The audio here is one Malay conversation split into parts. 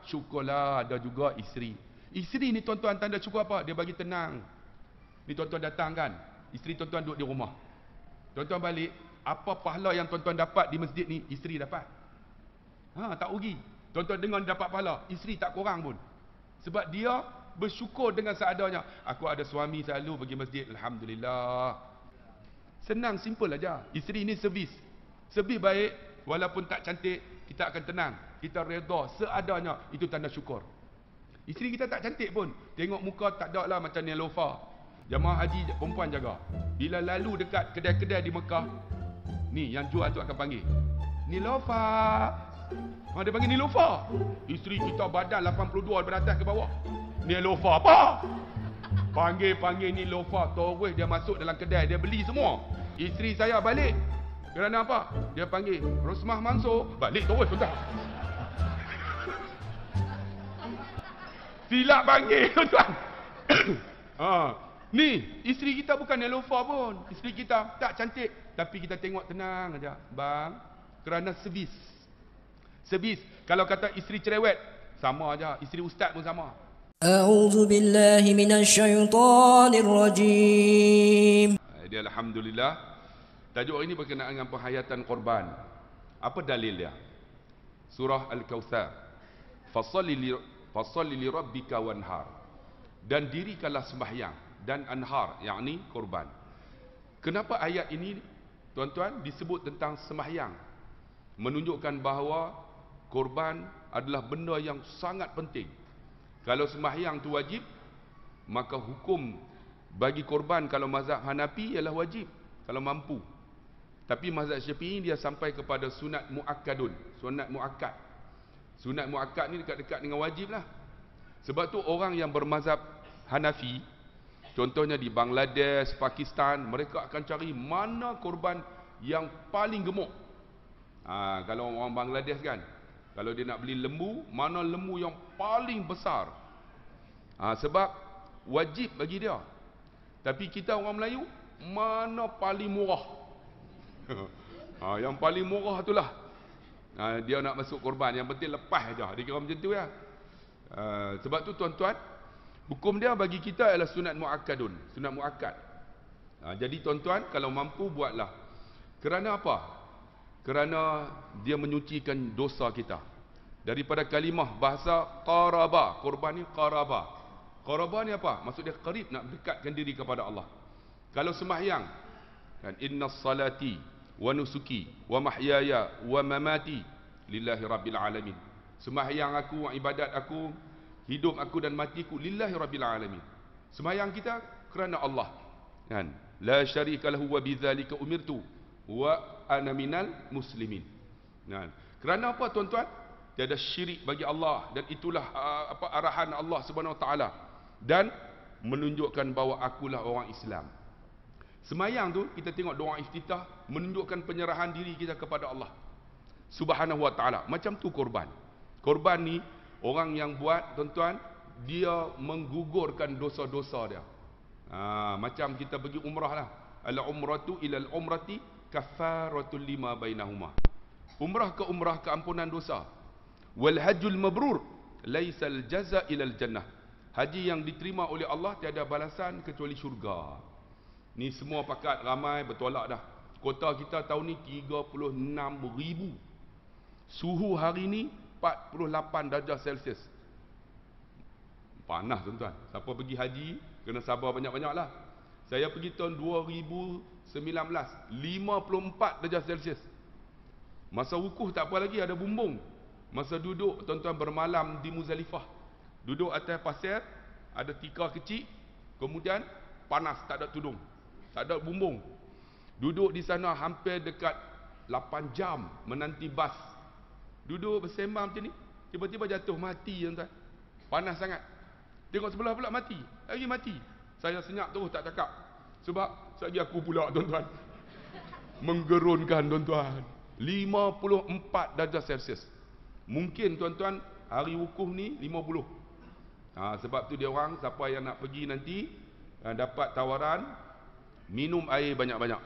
syukurlah ada juga isteri. Isteri ni tuan-tuan tanda syukur apa? Dia bagi tenang. Ni tuan-tuan datang kan, isteri tuan-tuan duduk di rumah. Tuan-tuan balik, apa pahala yang tuan-tuan dapat di masjid ni, isteri dapat. Tak rugi. Tuan-tuan dengar dapat pahala, isteri tak kurang pun. Sebab dia bersyukur dengan seadanya. Aku ada suami selalu pergi masjid, alhamdulillah. Senang, simple aja. Isteri ni servis. Servis baik, walaupun tak cantik, kita akan tenang. Kita redha seadanya, itu tanda syukur. Isteri kita tak cantik pun, tengok muka tak ada lah macam Nelofa. Jamaah haji perempuan jaga. Bila lalu dekat kedai-kedai di Mekah, ni yang jual tu akan panggil, Nilofa. Dia panggil Nilofa. Isteri kita badan 82 daripada atas ke bawah. Nilofa apa? Panggil Nilofa. Terus dia masuk dalam kedai, dia beli semua. Isteri saya balik. Kerana apa? Dia panggil Rosmah Mansur. Balik terus tuan-tuan. Silap panggil tuan-tuan. Ni, isteri kita bukan Nelofa pun. Isteri kita tak cantik, tapi kita tengok tenang aja. Bang, kerana servis. Servis. Kalau kata isteri cerewet, sama aja. Isteri ustaz pun sama. A'udzu billahi minasyaitonir rajim. Dia alhamdulillah. Tajuk ini berkenaan dengan penghayatan korban. Apa dalil dia? Surah Al-Kautsar. Fashalli li rabbika wanhar. Dan dirikanlah sembahyang dan anhar, yakni korban. Kenapa ayat ini tuan-tuan disebut tentang sembahyang? Menunjukkan bahawa korban adalah benda yang sangat penting. Kalau sembahyang tu wajib, maka hukum bagi korban kalau mazhab Hanafi ialah wajib kalau mampu. Tapi mazhab Syafi'i dia sampai kepada sunat muakkadun, sunat muakkad. Sunat muakkad ni dekat-dekat dengan wajib lah. Sebab tu orang yang bermazhab Hanafi, contohnya di Bangladesh, Pakistan, mereka akan cari mana korban yang paling gemuk. Kalau orang Bangladesh kan, kalau dia nak beli lembu, mana lembu yang paling besar. Sebab wajib bagi dia. Tapi kita orang Melayu, mana paling murah. Yang paling murah itulah. Dia nak masuk korban, yang penting lepas aja. Dia kira macam tu ya. Sebab tu tuan-tuan, hukum dia bagi kita adalah sunat muakkadun, sunat muakkad. Jadi tuan-tuan, kalau mampu buatlah. Kerana apa? Kerana dia menyucikan dosa kita. Daripada kalimah bahasa qaraba, korban ni qaraba. Qaraba ni apa? Maksud dia qarib, nak dekatkan diri kepada Allah. Kalau sembahyang, kan, innas salati wa nusuki wa mahyaya wa mamati lillahi rabbil alamin. Sembahyang aku, ibadat aku, hidup aku dan matiku lillahi rabbil alamin. Sembahyang kita kerana Allah, kan? La syarika lahu wa bidzalika umirtu wa ana minal muslimin. Kan? Kerana apa tuan-tuan? Tiada syirik bagi Allah, dan itulah arahan Allah Subhanahu Wa Taala, dan menunjukkan bahawa akulah orang Islam. Sembahyang tu kita tengok doa iftitah menunjukkan penyerahan diri kita kepada Allah Subhanahu Wa Taala. Macam tu korban. Korban ni orang yang buat tuan-tuan, dia menggugurkan dosa-dosa dia. Macam kita pergi umrah lah. Al-umratu ilal umrati kafaratul lima bainahuma. Umrah ke umrah keampunan dosa. Wal hajjul mabrur laisal jaza ilal jannah. Haji yang diterima oleh Allah tiada balasan kecuali syurga. Ni semua pakat ramai bertolak dah. Kota kita tahun ni 36,000. Suhu hari ni 48 darjah Celsius. Panas tuan-tuan. Siapa pergi haji kena sabar banyak-banyak lah. Saya pergi tahun 2019, 54 darjah Celsius. Masa wukuf tak apa lagi, ada bumbung. Masa duduk tuan-tuan bermalam di Muzdalifah, duduk atas pasir, ada tikar kecil, kemudian panas, tak ada tudung, tak ada bumbung. Duduk di sana hampir dekat 8 jam menanti bas. Duduk bersembang macam ni, tiba-tiba jatuh mati tuan-tuan. Panas sangat. Tengok sebelah pula mati, lagi mati. Saya senyap terus tak cakap. Sebab sekejap aku pula tuan-tuan menggerunkan tuan-tuan. 54 darjah Celsius. Mungkin tuan-tuan hari wukuf ni 50. Sebab tu dia orang, siapa yang nak pergi nanti dapat tawaran minum air banyak-banyak.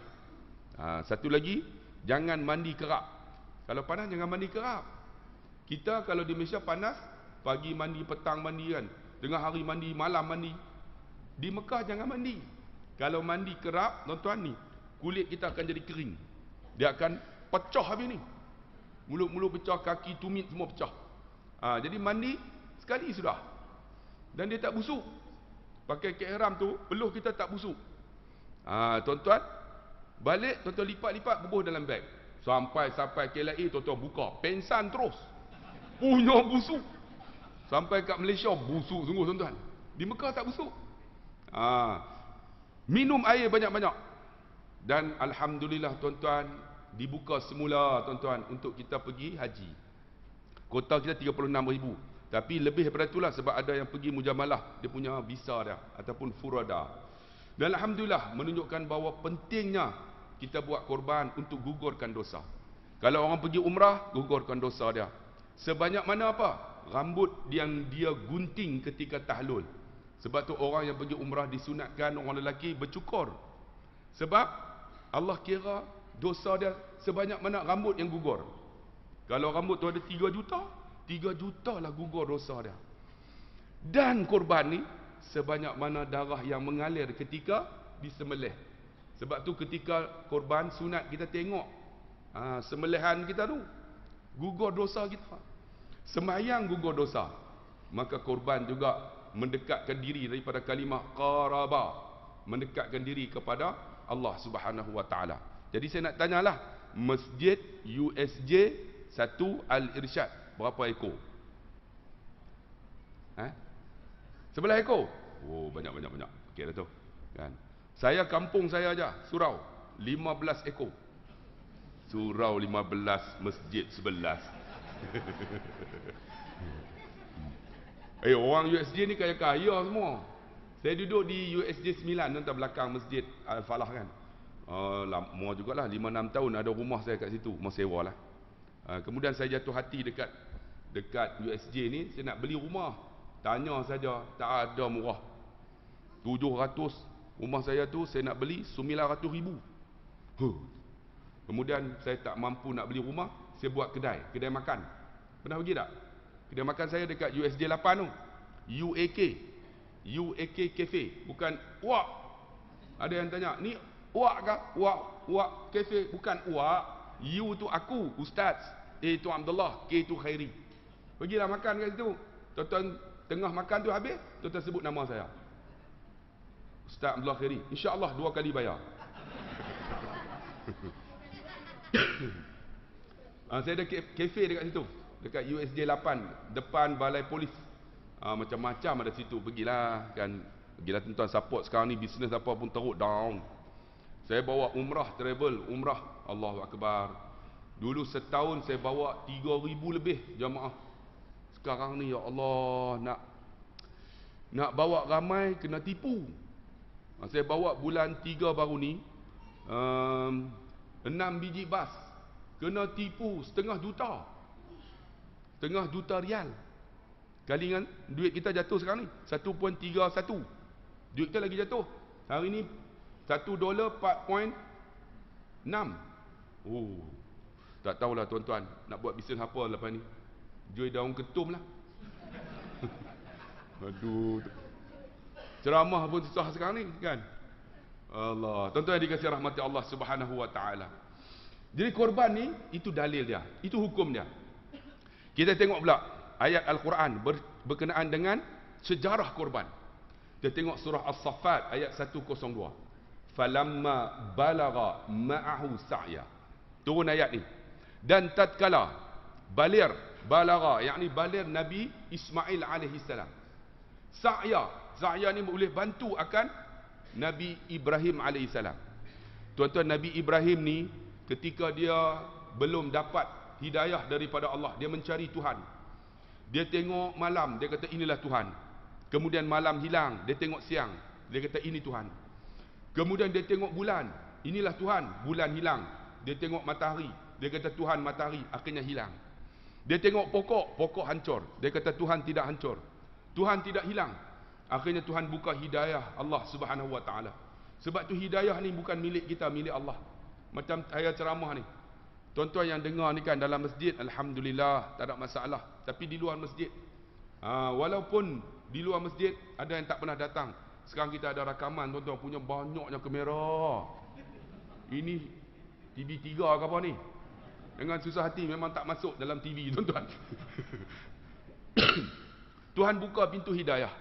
Satu lagi, jangan mandi kerap. Kalau panas jangan mandi kerap. Kita kalau di Malaysia panas, Pagi mandi, petang mandi kan. Tengah hari mandi, malam mandi. Di Mekah jangan mandi. Kalau mandi kerap, tuan-tuan ni, kulit kita akan jadi kering. Dia akan pecah habis ni. Mulut-mulut pecah, kaki, tumit semua pecah. Jadi mandi sekali sudah. Dan dia tak busuk. Pakai ihram tu, peluh kita tak busuk. Tuan-tuan, balik, tuan-tuan lipat-lipat, bubuh dalam beg. Sampai KLIA, tuan-tuan buka. Pensan terus. Punya busuk. Sampai kat Malaysia, busuk sungguh tuan-tuan. Di Mekah tak busuk. Minum air banyak-banyak. Dan Alhamdulillah tuan-tuan, dibuka semula tuan-tuan untuk kita pergi haji. Kota kita 36,000. Tapi lebih daripada itulah sebab ada yang pergi mujamalah. Dia punya visa dia. Ataupun furada. Dan Alhamdulillah menunjukkan bahawa pentingnya kita buat korban untuk gugurkan dosa. Kalau orang pergi umrah, gugurkan dosa dia. Sebanyak mana apa? Rambut yang dia gunting ketika tahlul. Sebab tu orang yang pergi umrah disunatkan orang lelaki bercukur. Sebab Allah kira dosa dia sebanyak mana rambut yang gugur. Kalau rambut tu ada 3 juta, 3 juta lah gugur dosa dia. Dan korban ni sebanyak mana darah yang mengalir ketika disembelih. Sebab tu ketika korban sunat kita tengok sembelihan kita tu gugur dosa kita. Sembahyang gugur dosa. Maka korban juga mendekatkan diri daripada kalimah qaraba, mendekatkan diri kepada Allah Subhanahu wa taala. Jadi saya nak tanyalah, Masjid USJ 1 Al-Irsyad berapa ekor? Sebelah ekor? Oh, banyak. Okey dah tu. Kan. Saya kampung saya aja, surau 15 ekor. Surau 15, masjid 11. Orang USJ ni kaya-kaya semua. Saya duduk di USJ 9 tuan belakang Masjid Al-Falah kan. Lama jugalah, 5-6 tahun ada rumah saya kat situ, rumah sewa lah. Kemudian saya jatuh hati dekat USJ ni, saya nak beli rumah. Tanya saja, tak ada murah. 700 rumah saya tu saya nak beli 900,000. Kemudian saya tak mampu nak beli rumah, saya buat kedai makan. Pernah pergi tak? Kedai makan saya dekat USJ 8 tu. UAK Cafe, bukan Wak. Ada yang tanya, ni Wak kah? Wak Cafe, bukan Wak. U tu aku, Ustaz. A tu Abdullah, K tu Khairi. Pergilah makan kat situ. Tuan-tuan tengah makan tu habis, tuan-tuan sebut nama saya. Ustaz Abdullah Khairi. InsyaAllah 2 kali bayar. Saya ada kafe dekat situ, dekat USJ 8, depan balai polis. Macam-macam ada situ. Pergilah tuan-tuan, support sekarang ni bisnes apa pun teruk down. Saya bawa umrah, travel umrah, Allahu Akbar. Dulu setahun saya bawa 3,000 lebih jamaah. Sekarang ni ya Allah, nak bawa ramai kena tipu. Saya bawa bulan 3 baru ni 6 biji bas, kena tipu setengah juta rial. Kali dengan duit kita jatuh sekarang ni 1.31. Duit kita lagi jatuh. Hari ni $1 4.6. Tak tahulah tuan-tuan nak buat bisnes apa lepas ni. Jual daun ketum lah. Aduh. Ceramah pun susah sekarang ni kan. Allah. Tuan-tuan yang dikasihi rahmati Allah Subhanahu wa taala. Jadi korban ni itu dalil dia, itu hukum dia. Kita tengok pula ayat Al-Quran berkenaan dengan sejarah korban. Kita tengok surah As-Saffat ayat 102. Falamma balagha ma'ahu sa'ya. Turun ayat ni. Dan tatkala balagha, yakni balir Nabi Ismail alaihi salam. Sa'ya ni boleh bantu akan Nabi Ibrahim alaihi salam. Tuan-tuan, Nabi Ibrahim ni ketika dia belum dapat hidayah daripada Allah, dia mencari Tuhan. Dia tengok malam, dia kata inilah Tuhan. Kemudian malam hilang, dia tengok siang, dia kata ini Tuhan. Kemudian dia tengok bulan, inilah Tuhan, bulan hilang. Dia tengok matahari, dia kata Tuhan, matahari akhirnya hilang. Dia tengok pokok hancur, dia kata Tuhan tidak hancur, Tuhan tidak hilang. Akhirnya Tuhan buka hidayah Allah Subhanahu wa taala. Sebab tu hidayah ni bukan milik kita, milik Allah. Macam ayat ceramah ni, tuan-tuan yang dengar ni kan dalam masjid, alhamdulillah tak ada masalah. Tapi di luar masjid, Walaupun di luar masjid ada yang tak pernah datang. Sekarang kita ada rakaman tuan-tuan, punya banyaknya kamera. Ini TV3 ke apa ni? Dengan susah hati memang tak masuk dalam TV tuan-tuan. Tuhan buka pintu hidayah.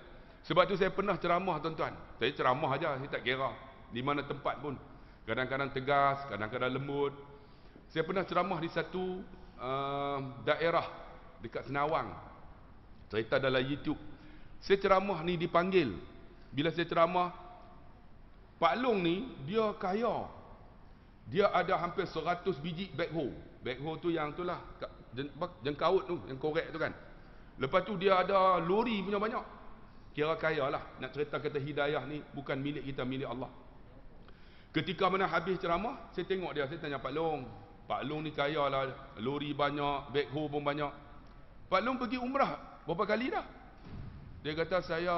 Sebab tu saya pernah ceramah tuan-tuan. Saya ceramah aja, saya tak kira di mana tempat pun. Kadang-kadang tegas, kadang-kadang lembut. Saya pernah ceramah di satu daerah dekat Senawang. Cerita dalam YouTube. Saya ceramah ni dipanggil. Bila saya ceramah, Pak Long ni dia kaya. Dia ada hampir 100 biji backhoe. Backhoe tu yang tu lah, jengkaut tu, yang korek tu kan. Lepas tu dia ada lori punya banyak. Kira kaya lah. Nak cerita kata hidayah ni bukan milik kita, milik Allah. Ketika mana habis ceramah, saya tengok dia, saya tanya Pak Long. Pak Long ni kaya lah, lori banyak, backhoe pun banyak. Pak Long pergi umrah berapa kali dah? Dia kata saya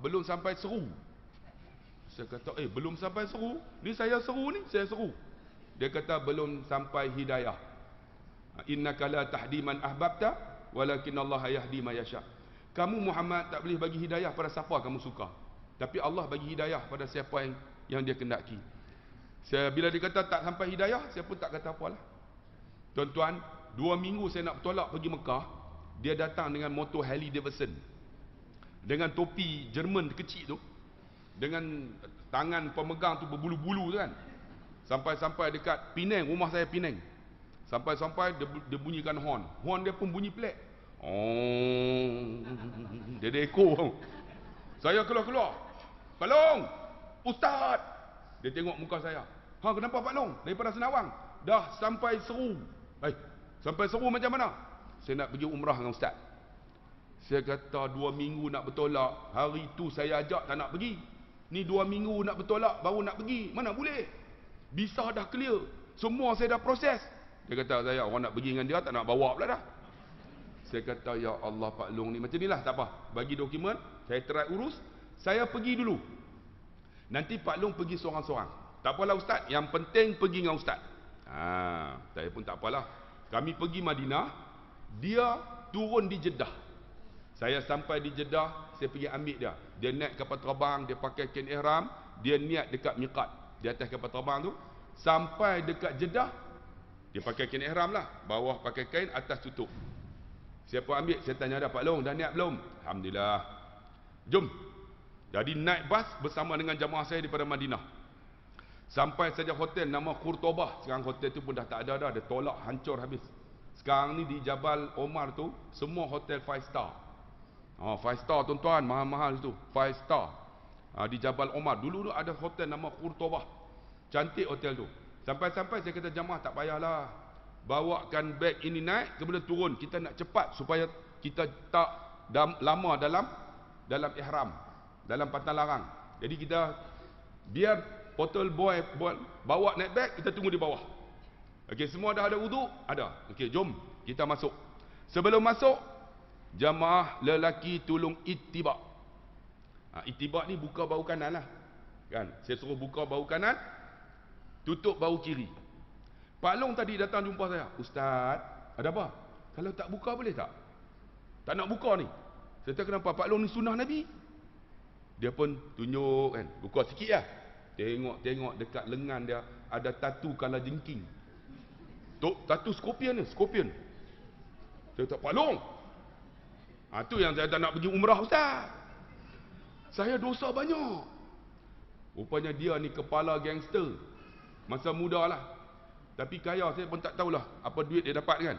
belum sampai seru. Saya kata belum sampai seru? Ni saya seru ni, saya seru. Dia kata belum sampai hidayah. Innaka la tahdi man ahbabta walakin Allah yahdi man yasha. Kamu Muhammad tak boleh bagi hidayah pada siapa kamu suka. Tapi Allah bagi hidayah pada siapa yang dia kendaki. Bila dia kata tak sampai hidayah, saya pun tak kata apalah. Tuan-tuan, 2 minggu saya nak bertolak pergi Mekah, dia datang dengan motor Harley Davidson. Dengan topi Jerman kecil tu. Dengan tangan pemegang tu berbulu-bulu tu kan. Sampai-sampai dekat Penang, rumah saya Penang. Sampai-sampai dia bunyikan horn. Horn dia pun bunyi pelik. Dia ada ekor. Saya keluar-keluar. Pak Long, Ustaz. Dia tengok muka saya. Kenapa Pak Long? Daripada Senawang. Dah sampai seru. Sampai seru macam mana? Saya nak pergi umrah dengan Ustaz. Saya kata 2 minggu nak bertolak. Hari tu saya ajak tak nak pergi. Ni 2 minggu nak bertolak baru nak pergi. Mana boleh? Visa dah clear. Semua saya dah proses. Dia kata saya orang nak pergi dengan dia tak nak bawa pula dah. Saya kata ya Allah Pak Long ni macam inilah, tak apa. Bagi dokumen, saya try urus. Saya pergi dulu. Nanti Pak Long pergi seorang-seorang. Tak apalah Ustaz, yang penting pergi dengan Ustaz. Saya pun tak apalah. Kami pergi Madinah, dia turun di Jeddah. Saya sampai di Jeddah, saya pergi ambil dia. Dia naik kapal terbang, dia pakai kain ihram, dia niat dekat miqat. Di atas kapal terbang tu, sampai dekat Jeddah, dia pakai kain ihram lah. Bawah pakai kain, atas tutup. Saya pun ambil, saya tanya dah Pak Long, dah niat belum? Alhamdulillah. Jom. Jadi naik bas bersama dengan jamaah saya daripada Madinah. Sampai saja hotel nama Qurtobah. Sekarang hotel tu pun dah tak ada dah. Dia tolak, hancur habis. Sekarang ni di Jabal Omar tu, semua hotel 5 star. 5 star tuan-tuan, mahal-mahal tu. 5 star. Di Jabal Omar. Dulu ada hotel nama Qurtobah. Cantik hotel tu. Sampai-sampai saya kata jamaah tak payahlah. Bawakan beg ini naik, kemudian turun. Kita nak cepat supaya kita tak lama dalam ihram. Dalam pantang larang. Jadi kita biar portal boy bawa naik beg, kita tunggu di bawah. Okey, semua dah ada wuduk? Ada. Okey, jom kita masuk. Sebelum masuk, jamaah lelaki tolong ittiba'. Ittiba' ni buka bahu kanan lah. Kan? Saya suruh buka bahu kanan, tutup bahu kiri. Pak Long tadi datang jumpa saya. Ustaz, ada apa? Kalau tak buka boleh tak? Tak nak buka ni. Saya kata kenapa? Pak Long ni sunnah Nabi. Dia pun tunjuk kan. Buka sikit lah. Tengok dekat lengan dia ada tatu kala jengking. Tatu skorpion ni, skorpion. Saya kata, Pak Long. Tu yang saya tak nak pergi umrah Ustaz. Saya dosa banyak. Rupanya dia ni kepala gangster. Masa muda lah. Tapi kaya, saya pun tak tahulah apa duit dia dapat kan.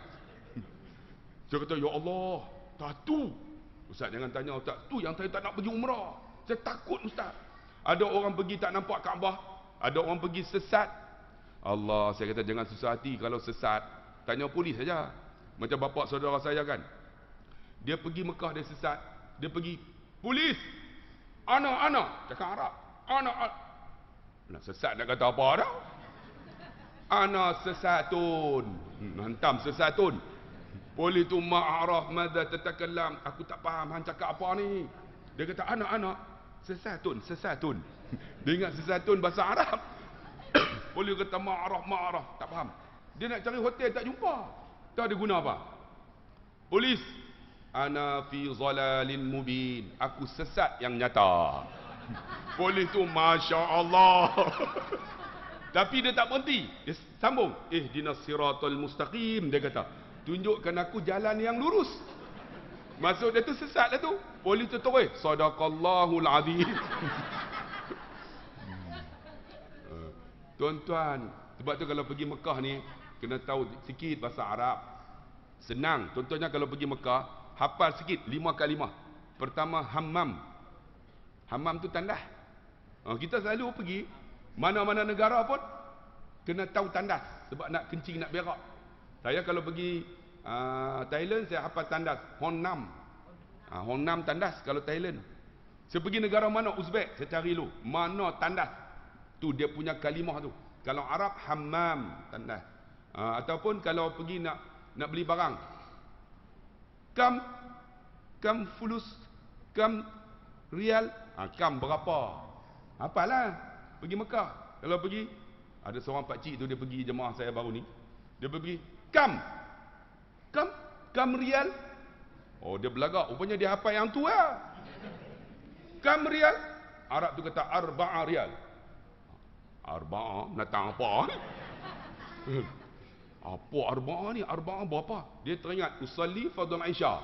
Saya kata, ya Allah, tatu. Ustaz jangan tanya Ustaz. Tu yang saya tak nak pergi umrah. Saya takut Ustaz. Ada orang pergi tak nampak Kaabah. Ada orang pergi sesat. Allah, saya kata jangan susah hati kalau sesat. Tanya polis saja. Macam bapa saudara saya kan. Dia pergi Mekah, dia sesat. Dia pergi, polis. Ana. Cakap Arab. Ana. Nak sesat nak kata apa dah? Ana sesatun. Hantam sesatun. Polis tu ma'araf madza tatakallam. Aku tak faham hang cakap apa ni. Dia kata ana. Sesatun. Dia ingat sesatun bahasa Arab. Polis kata ma'araf. Tak faham. Dia nak cari hotel tak jumpa. Tahu dia guna apa? Polis. ana fi dhalalin mubin. Aku sesat yang nyata. Polis tu Masya Allah. Tapi dia tak berhenti. Dia sambung. Ihdinas siratal mustaqim. Dia kata, tunjukkan aku jalan yang lurus. Maksud dia tu sesat lah tu. Polis tu terus. Sadaqallahul azim. Tuan-tuan, sebab tu kalau pergi Mekah ni, kena tahu sikit bahasa Arab. Senang. Contohnya kalau pergi Mekah, hafal sikit 5 kalimah. Pertama, hammam. Hammam tu tandas. Kita selalu pergi mana-mana negara pun kena tahu tandas sebab nak kencing, nak berak. Saya kalau pergi Thailand, saya hafal tandas Honam. Honam tandas kalau Thailand. Saya pergi negara mana, Uzbek, saya cari dulu mana tandas tu, dia punya kalimah tu. Kalau Arab, hammam, tandas. Ataupun kalau pergi nak beli barang, kam fulus, kam rial, kam berapa. Apalah pergi Mekah. Kalau pergi, ada seorang pakcik tu, dia pergi jemaah saya baru ni, dia pergi kam rial. Oh, dia belagak, rupanya dia hafal yang tu lah. Kam rial. Arab tu kata arba'a rial. Arba'a natang apa? Apa arba'a ni? Arba'a berapa? Dia teringat usalli fardhu Isya.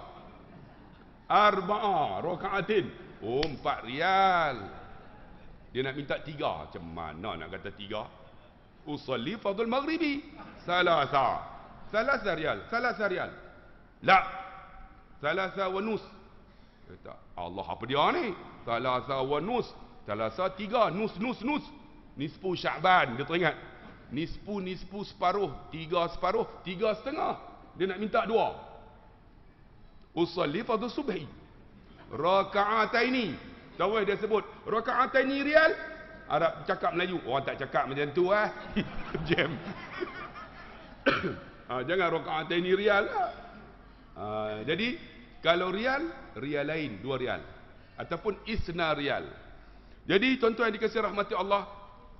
Arba'a rakaatin. Oh, 4 rial. Dia nak minta 3. Macam mana nak kata 3? Usalli fardhu maghribi. Salasa rial. La. Salasa wa nus. Kata, Allah, apa dia ni? Salasa wa nus. Salasa 3. Nus. Nisfu Sya'ban. Dia teringat. Nisfu separuh. 3 separuh. 3 setengah. Dia nak minta 2. Usalli fardhu subhi. Raka'ataini. Tahu dia sebut raka'ataini rial. Arab cakap Melayu. Orang tak cakap macam tu lah. Jam. Jangan raka'ataini rial lah. Jadi kalau rial lain 2 rial ataupun isna rial. Jadi tuan-tuan yang dikasihi rahmati Allah,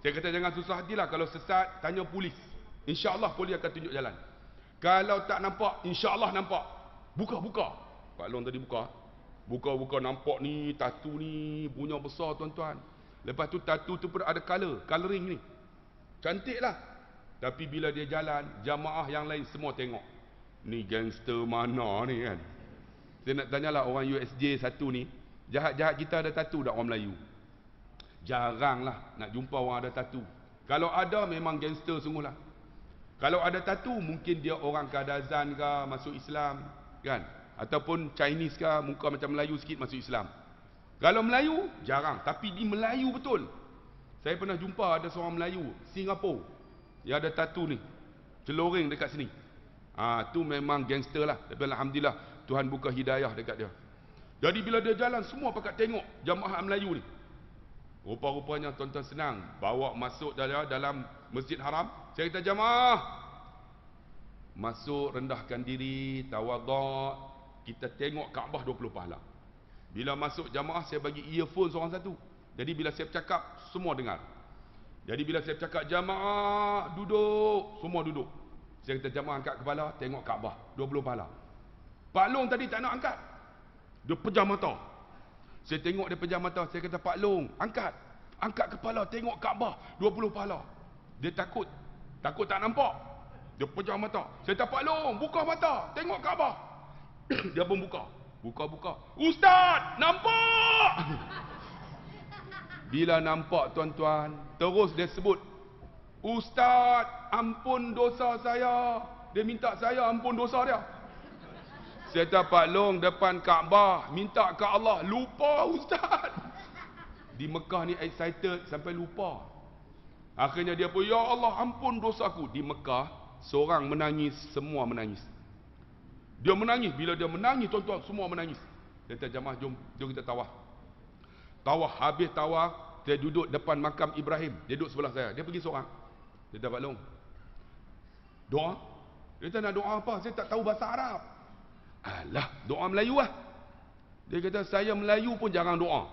saya kata jangan susah hatilah. Kalau sesat, tanya polis. InsyaAllah polis akan tunjuk jalan. Kalau tak nampak, insyaAllah nampak. Buka. Pak Long tadi buka, nampak ni tatu ni punya besar tuan-tuan. Lepas tu tatu tu pun ada coloring ni. Cantik lah. Tapi bila dia jalan, jamaah yang lain semua tengok. Ni gangster mana ni kan? Saya nak tanyalah orang USJ satu ni, jahat-jahat kita ada tatu tak orang Melayu? Jarang lah nak jumpa orang ada tatu. Kalau ada memang gangster semualah. Kalau ada tatu mungkin dia orang Kadazan ke, masuk Islam kan? Ataupun Chinese ke, muka macam Melayu sikit, masuk Islam. Kalau Melayu jarang, tapi di Melayu betul. Saya pernah jumpa ada seorang Melayu Singapura yang ada tatu ni, celoring dekat sini. Tu memang gangster lah. Tapi alhamdulillah Tuhan buka hidayah dekat dia. Jadi bila dia jalan, semua pakat tengok jamaah Melayu ni. Rupa-rupanya tuan-tuan senang bawa masuk dalam Masjid Haram. Saya kata jamaah, masuk, rendahkan diri, tawaduk. Kita tengok Kaabah 20 pahala. Bila masuk jamaah, saya bagi earphone seorang satu. Jadi bila saya bercakap, semua dengar. Jadi bila saya bercakap jamaah duduk, semua duduk. Saya kata jamaah angkat kepala, tengok Kaabah 20 pahala. Pak Long tadi tak nak angkat. Dia pejam mata. Saya tengok dia pejam mata. Saya kata Pak Long, angkat kepala, tengok Kaabah 20 pahala. Dia takut tak nampak. Dia pejam mata. Saya kata Pak Long, buka mata, tengok Kaabah. Dia pun buka. Ustaz, nampak. Bila nampak tuan-tuan, terus dia sebut, Ustaz, ampun dosa saya. Dia minta saya ampun dosa dia. Saya kata Pak Long, depan Kaabah, minta ke Allah, lupa Ustaz. Di Mekah ni excited sampai lupa. Akhirnya dia pun, ya Allah, ampun dosaku. Di Mekah, seorang menangis, semua menangis. Dia menangis. Bila dia menangis, tuan-tuan, semua menangis. Dia kata, jamaah, jom kita tawaf. Habis tawaf, saya duduk depan makam Ibrahim. Dia duduk sebelah saya. Dia pergi seorang. Dia kata, Pak Long, doa? Dia kata, nak doa apa? Saya tak tahu bahasa Arab. Alah, doa Melayu lah. Dia kata, saya Melayu pun jarang doa.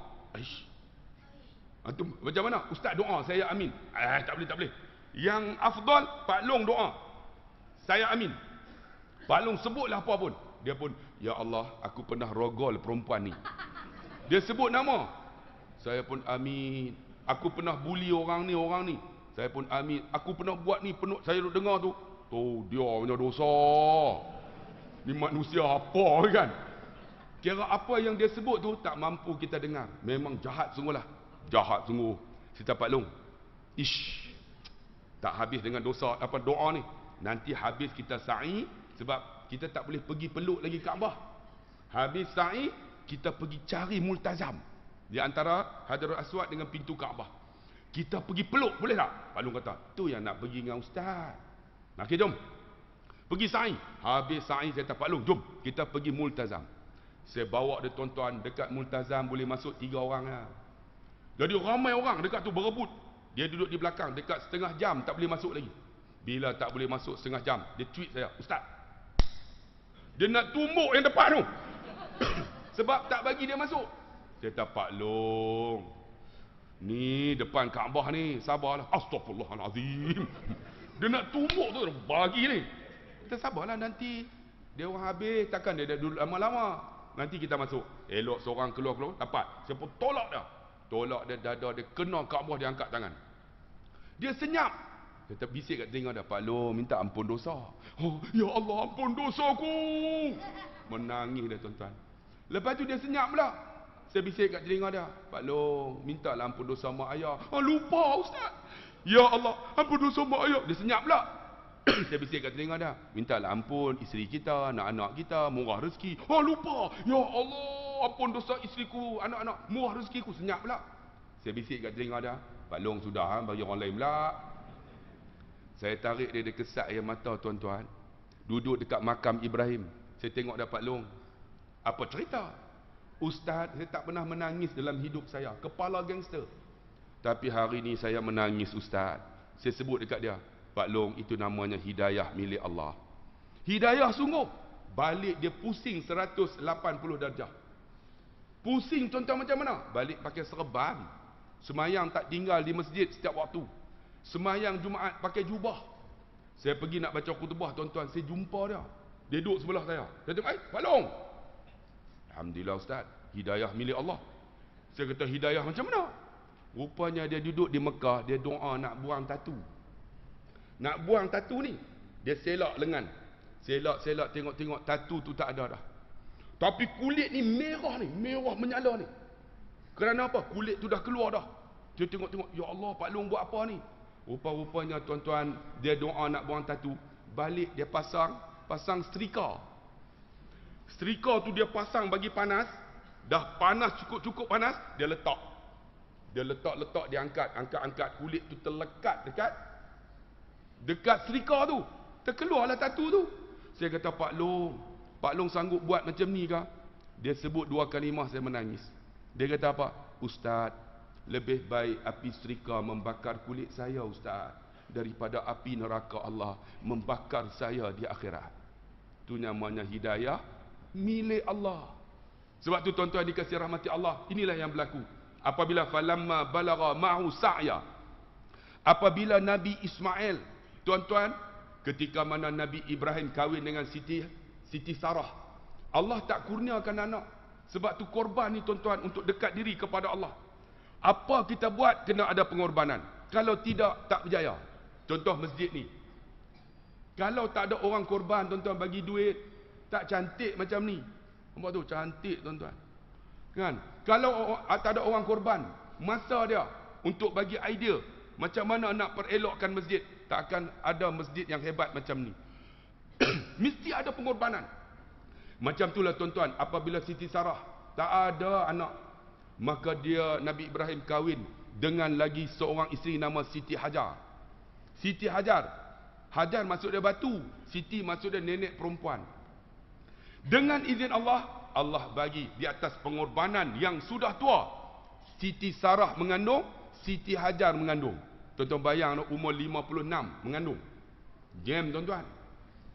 Macam mana? Ustaz doa, saya amin. Tak boleh. Yang afdal, Pak Long doa, saya amin. Pak Long sebutlah apa pun. Dia pun, Ya Allah, aku pernah rogol perempuan ni. Dia sebut nama. Saya pun amin. Aku pernah bully orang ni. Saya pun amin. Aku pernah buat ni, saya dengar tu. Tu dia punya dosa. Ni manusia apa kan? Kira apa yang dia sebut tu tak mampu kita dengar. Memang jahat sungguhlah. Jahat sungguh. Sita Pak Long. Ish. Tak habis dengan dosa apa doa ni. Nanti habis kita sa'i sebab kita tak boleh pergi peluk lagi Kaabah. Habis sa'i kita pergi cari multazam di antara Hajarul Aswad dengan pintu Kaabah. Kita pergi peluk, boleh tak? Pak Long kata, tu yang nak pergi dengan ustaz. Okey, jom. Pergi sa'i. Habis sa'i saya kata, Pak Long, jom kita pergi multazam. Saya bawa dia tuan-tuan, dekat multazam boleh masuk 3 orang lah. Jadi ramai orang dekat tu berebut. Dia duduk di belakang, dekat setengah jam tak boleh masuk lagi. Bila tak boleh masuk setengah jam, dia tweet saya, Ustaz, dia nak tumbuk yang depan tu. Sebab tak bagi dia masuk. Saya kata, Pak Long, ni depan Kaabah ni, sabarlah. Astaghfirullahalazim. Dia nak tumbuk tu, bagi ni. Kita sabarlah, nanti dia orang habis, takkan dia dah duduk lama-lama. Nanti kita masuk. Elok seorang keluar, dapat. Saya pun tolak dia. Tolak dia, dada dia kena Kaabah, dia angkat tangan. Dia senyap. Dia terbisik kat telinga dia, Pak Long, minta ampun dosa. Oh, ya Allah, ampun dosaku. Menangis dia tuan-tuan. Lepas tu dia senyap pula. Saya bisik kat telinga dia, Pak Long, mintalah ampun dosa mak ayah. Lupa Ustaz. Ya Allah, ampun dosa mak ayah. Dia senyap pula. Saya bisik kat telinga dia, mintalah ampun isteri kita, anak-anak kita, murah rezeki. Lupa. Ya Allah, ampun dosa isteriku, anak-anak, murah rezekiku. Senyap pula. Saya bisik kat telinga dia, Pak Long sudah, bagi orang lain pula. Saya tarik dia kesat air mata tuan-tuan. Duduk dekat makam Ibrahim. Saya tengok dia, Pak Long, apa cerita? Ustaz, saya tak pernah menangis dalam hidup saya. Kepala gangster. Tapi hari ni saya menangis Ustaz. Saya sebut dekat dia, Pak Long, itu namanya hidayah milik Allah. Hidayah sungguh. Balik dia pusing 180 darjah. Pusing tuan-tuan macam mana? Balik pakai serban. Semayang tak tinggal di masjid setiap waktu. Semayang Jumaat pakai jubah. Saya pergi nak baca khutbah tuan-tuan, saya jumpa dia. Dia duduk sebelah saya. Dia kata, Pak Long, alhamdulillah Ustaz, hidayah milik Allah. Saya kata, hidayah macam mana? Rupanya dia duduk di Mekah, dia doa nak buang tatu. Nak buang tatu ni, dia selak lengan. Selak, tengok-tengok tatu tu tak ada dah. Tapi kulit ni merah menyala ni. Kerana apa? Kulit tu dah keluar dah. Dia tengok-tengok, ya Allah, Pak Long buat apa ni? Rupa-rupanya tuan-tuan, dia doa nak buang tatu. Balik dia pasang setrika. Setrika tu dia pasang bagi panas. Dah panas, cukup panas, dia letak. Dia letak, dia angkat kulit tu terlekat dekat setrika tu. Terkeluarlah tatu tu. Saya kata, Pak Long sanggup buat macam ni ke? Dia sebut 2 kalimah, saya menangis. Dia kata apa? Ustaz, lebih baik api setrika membakar kulit saya Ustaz, daripada api neraka Allah membakar saya di akhirat. Itu namanya hidayah milik Allah. Sebab tu tuan-tuan dikasih rahmati Allah, inilah yang berlaku. Apabila falamma balagha ma'hu sa'ya, apabila Nabi Ismail, tuan-tuan, ketika mana Nabi Ibrahim kahwin dengan Siti Sarah, Allah tak kurniakan anak. Sebab tu korban ni tuan-tuan untuk dekat diri kepada Allah. Apa kita buat kena ada pengorbanan. Kalau tidak, tak berjaya. Contoh masjid ni, kalau tak ada orang korban tuan-tuan bagi duit, tak cantik macam ni. Nampak tu, cantik tuan-tuan. Kan? Kalau tak ada orang korban, masa dia untuk bagi idea macam mana nak perelokkan masjid, tak akan ada masjid yang hebat macam ni. Mesti ada pengorbanan. Macam itulah tuan-tuan, apabila Siti Sarah tak ada anak, maka dia Nabi Ibrahim kahwin dengan lagi seorang isteri nama Siti Hajar. Siti Hajar maksud dia batu, Siti maksud dia nenek perempuan. Dengan izin Allah, Allah bagi di atas pengorbanan yang sudah tua, Siti Sarah mengandung, Siti Hajar mengandung. Tuan-tuan bayang umur 56 mengandung. Jam tuan-tuan.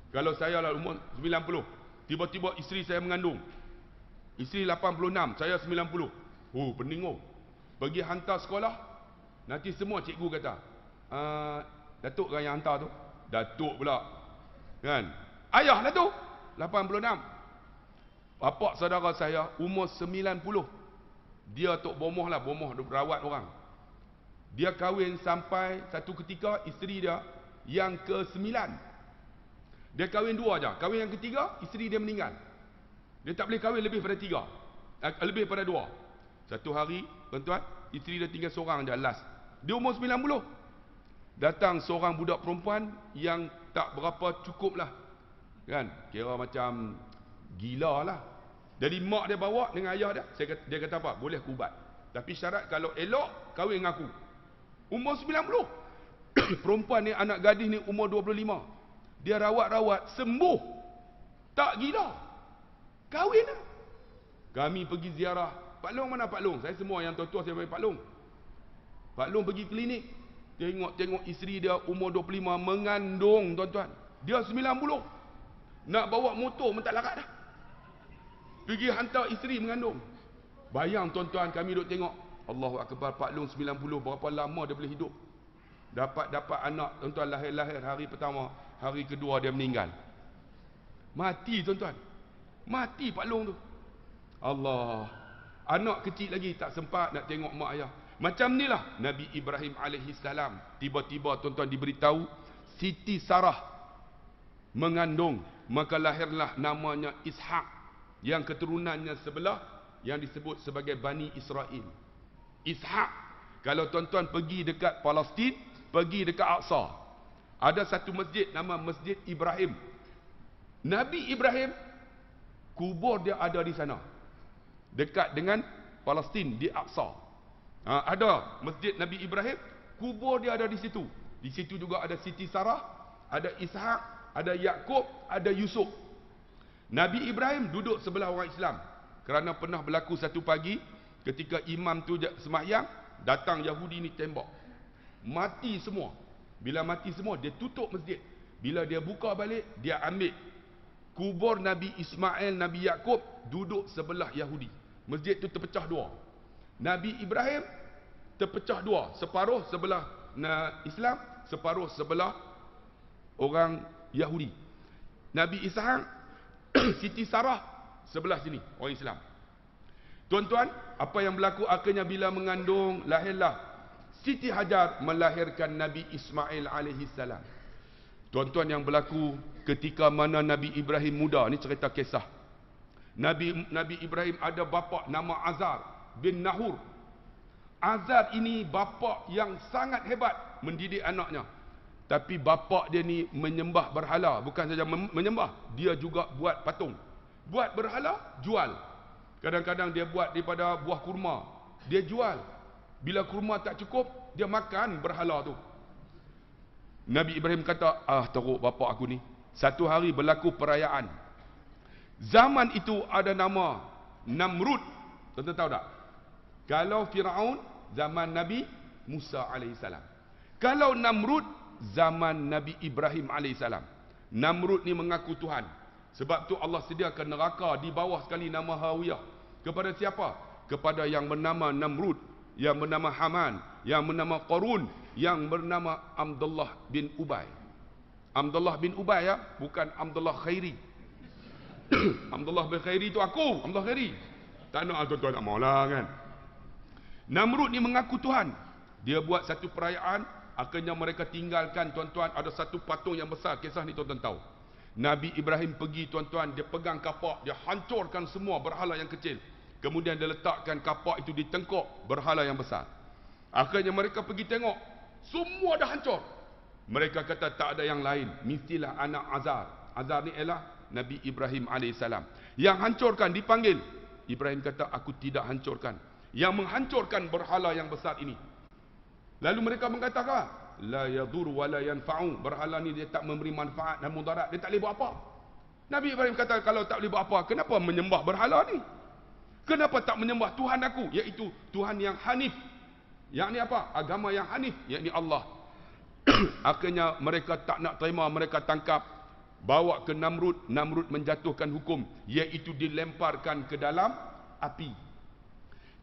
Kalau saya lah umur 90, tiba-tiba isteri saya mengandung. Isteri 86, saya 90. Pening oh. Pergi hantar sekolah, nanti semua cikgu kata, Datuk kan yang hantar tu? Datuk pula. Kan? Ayah lah tu, 86. Bapak saudara saya umur 90. Dia tok bomoh lah, bomoh rawat orang. Dia kahwin sampai satu ketika isteri dia yang ke-9. Dia kahwin 2 aja. Kahwin yang ketiga, isteri dia meninggal. Dia tak boleh kahwin lebih pada 3. Lebih pada 2. Satu hari, tuan-tuan, isteri dia tinggal seorang je last. Dia umur 90. Datang seorang budak perempuan yang tak berapa cukup lah. Kan? Kira macam gila lah. Jadi mak dia bawa dengan ayah dia. Dia kata apa? Boleh aku ubat. Tapi syarat kalau elok, kahwin dengan aku. Umur 90. Perempuan ni, anak gadis ni umur 25. Dia rawat-rawat, sembuh. Tak gila. Kahwin lah. Kami pergi ziarah. Pak Long mana Pak Long? Saya semua yang tua-tua saya panggil Pak Long. Pak Long pergi klinik. Tengok isteri dia umur 25 mengandung, tuan-tuan. Dia 90. Nak bawa motor pun tak larat dah. Pergi hantar isteri mengandung. Bayang tuan-tuan, kami duduk tengok. Allahu Akbar, Pak Long 90, berapa lama dia boleh hidup. Dapat anak, tuan-tuan, lahir hari pertama, hari kedua dia meninggal. Mati, tuan-tuan. Mati Pak Long tu. Allah. Anak kecil lagi tak sempat nak tengok mak ayah. Macam inilah Nabi Ibrahim alaihissalam. Tiba-tiba tuan-tuan diberitahu Siti Sarah mengandung, maka lahirlah namanya Ishak, yang keturunannya sebelah yang disebut sebagai Bani Israel. Ishak. Kalau tuan-tuan pergi dekat Palestin, pergi dekat Aqsa, ada satu masjid nama Masjid Ibrahim. Nabi Ibrahim, kubur dia ada di sana, dekat dengan Palestin, di Aqsa. Ada masjid Nabi Ibrahim, kubur dia ada di situ. Di situ juga ada Siti Sarah, ada Ishak, ada Yakub, ada Yusuf. Nabi Ibrahim duduk sebelah orang Islam. Kerana pernah berlaku satu pagi, ketika imam tu sembahyang, datang Yahudi ni tembak. Mati semua. Bila mati semua, dia tutup masjid. Bila dia buka balik, dia ambil kubur Nabi Ismail, Nabi Yakub duduk sebelah Yahudi. Masjid tu terpecah 2. Nabi Ibrahim terpecah 2. Separuh sebelah Islam, separuh sebelah orang Yahudi. Nabi Ishak, Siti Sarah sebelah sini, orang Islam. Tuan-tuan, apa yang berlaku akhirnya bila mengandung, lahirlah Siti Hajar melahirkan Nabi Ismail alaihi salam. Tuan-tuan, yang berlaku ketika mana Nabi Ibrahim muda, ni cerita kisah. Nabi Ibrahim ada bapa nama Azar bin Nahur. Azar ini bapa yang sangat hebat mendidik anaknya. Tapi bapa dia ni menyembah berhala. Bukan saja menyembah, dia juga buat patung. Buat berhala, jual. Kadang-kadang dia buat daripada buah kurma, dia jual. Bila kurma tak cukup, dia makan berhala tu. Nabi Ibrahim kata, teruk bapa aku ni. Satu hari berlaku perayaan. Zaman itu ada nama Namrud. Tuan-tuan tahu tak? Kalau Firaun, zaman Nabi Musa alaihissalam. Kalau Namrud, zaman Nabi Ibrahim alaihissalam. Namrud ni mengaku Tuhan. Sebab tu Allah sediakan neraka di bawah sekali nama Hawiyah. Kepada siapa? Kepada yang bernama Namrud, yang bernama Haman, yang bernama Qarun, yang bernama Abdullah bin Ubay. Abdullah bin Ubay ya, bukan Abdullah Khairi. Abdullah bin Khairi itu aku, Abdullah Khairi. Tak nak tuan-tuan, tak maulah kan. Namrud ni mengaku Tuhan. Dia buat satu perayaan, akhirnya mereka tinggalkan, tuan-tuan, ada satu patung yang besar. Kisah ni tuan-tuan tahu. Nabi Ibrahim pergi, tuan-tuan, dia pegang kapak, dia hancurkan semua berhala yang kecil. Kemudian dia letakkan kapak itu di tengkuk berhala yang besar. Akhirnya mereka pergi tengok, semua dah hancur. Mereka kata tak ada yang lain, mestilah anak Azar. Azar ni ialah Nabi Ibrahim alaihissalam. Yang hancurkan dipanggil. Ibrahim kata, aku tidak hancurkan. Yang menghancurkan berhala yang besar ini. Lalu mereka mengatakan, la yadur wa la yanfa'u. Berhala ni dia tak memberi manfaat dan mudarat, dia tak boleh buat apa. Nabi Ibrahim kata, kalau tak boleh buat apa, kenapa menyembah berhala ni? Kenapa tak menyembah Tuhan aku, iaitu Tuhan yang Hanif? Yang ni apa? Agama yang Hanif, iaitu Allah. Akhirnya mereka tak nak terima, mereka tangkap, bawa ke Namrud. Namrud menjatuhkan hukum, iaitu dilemparkan ke dalam api.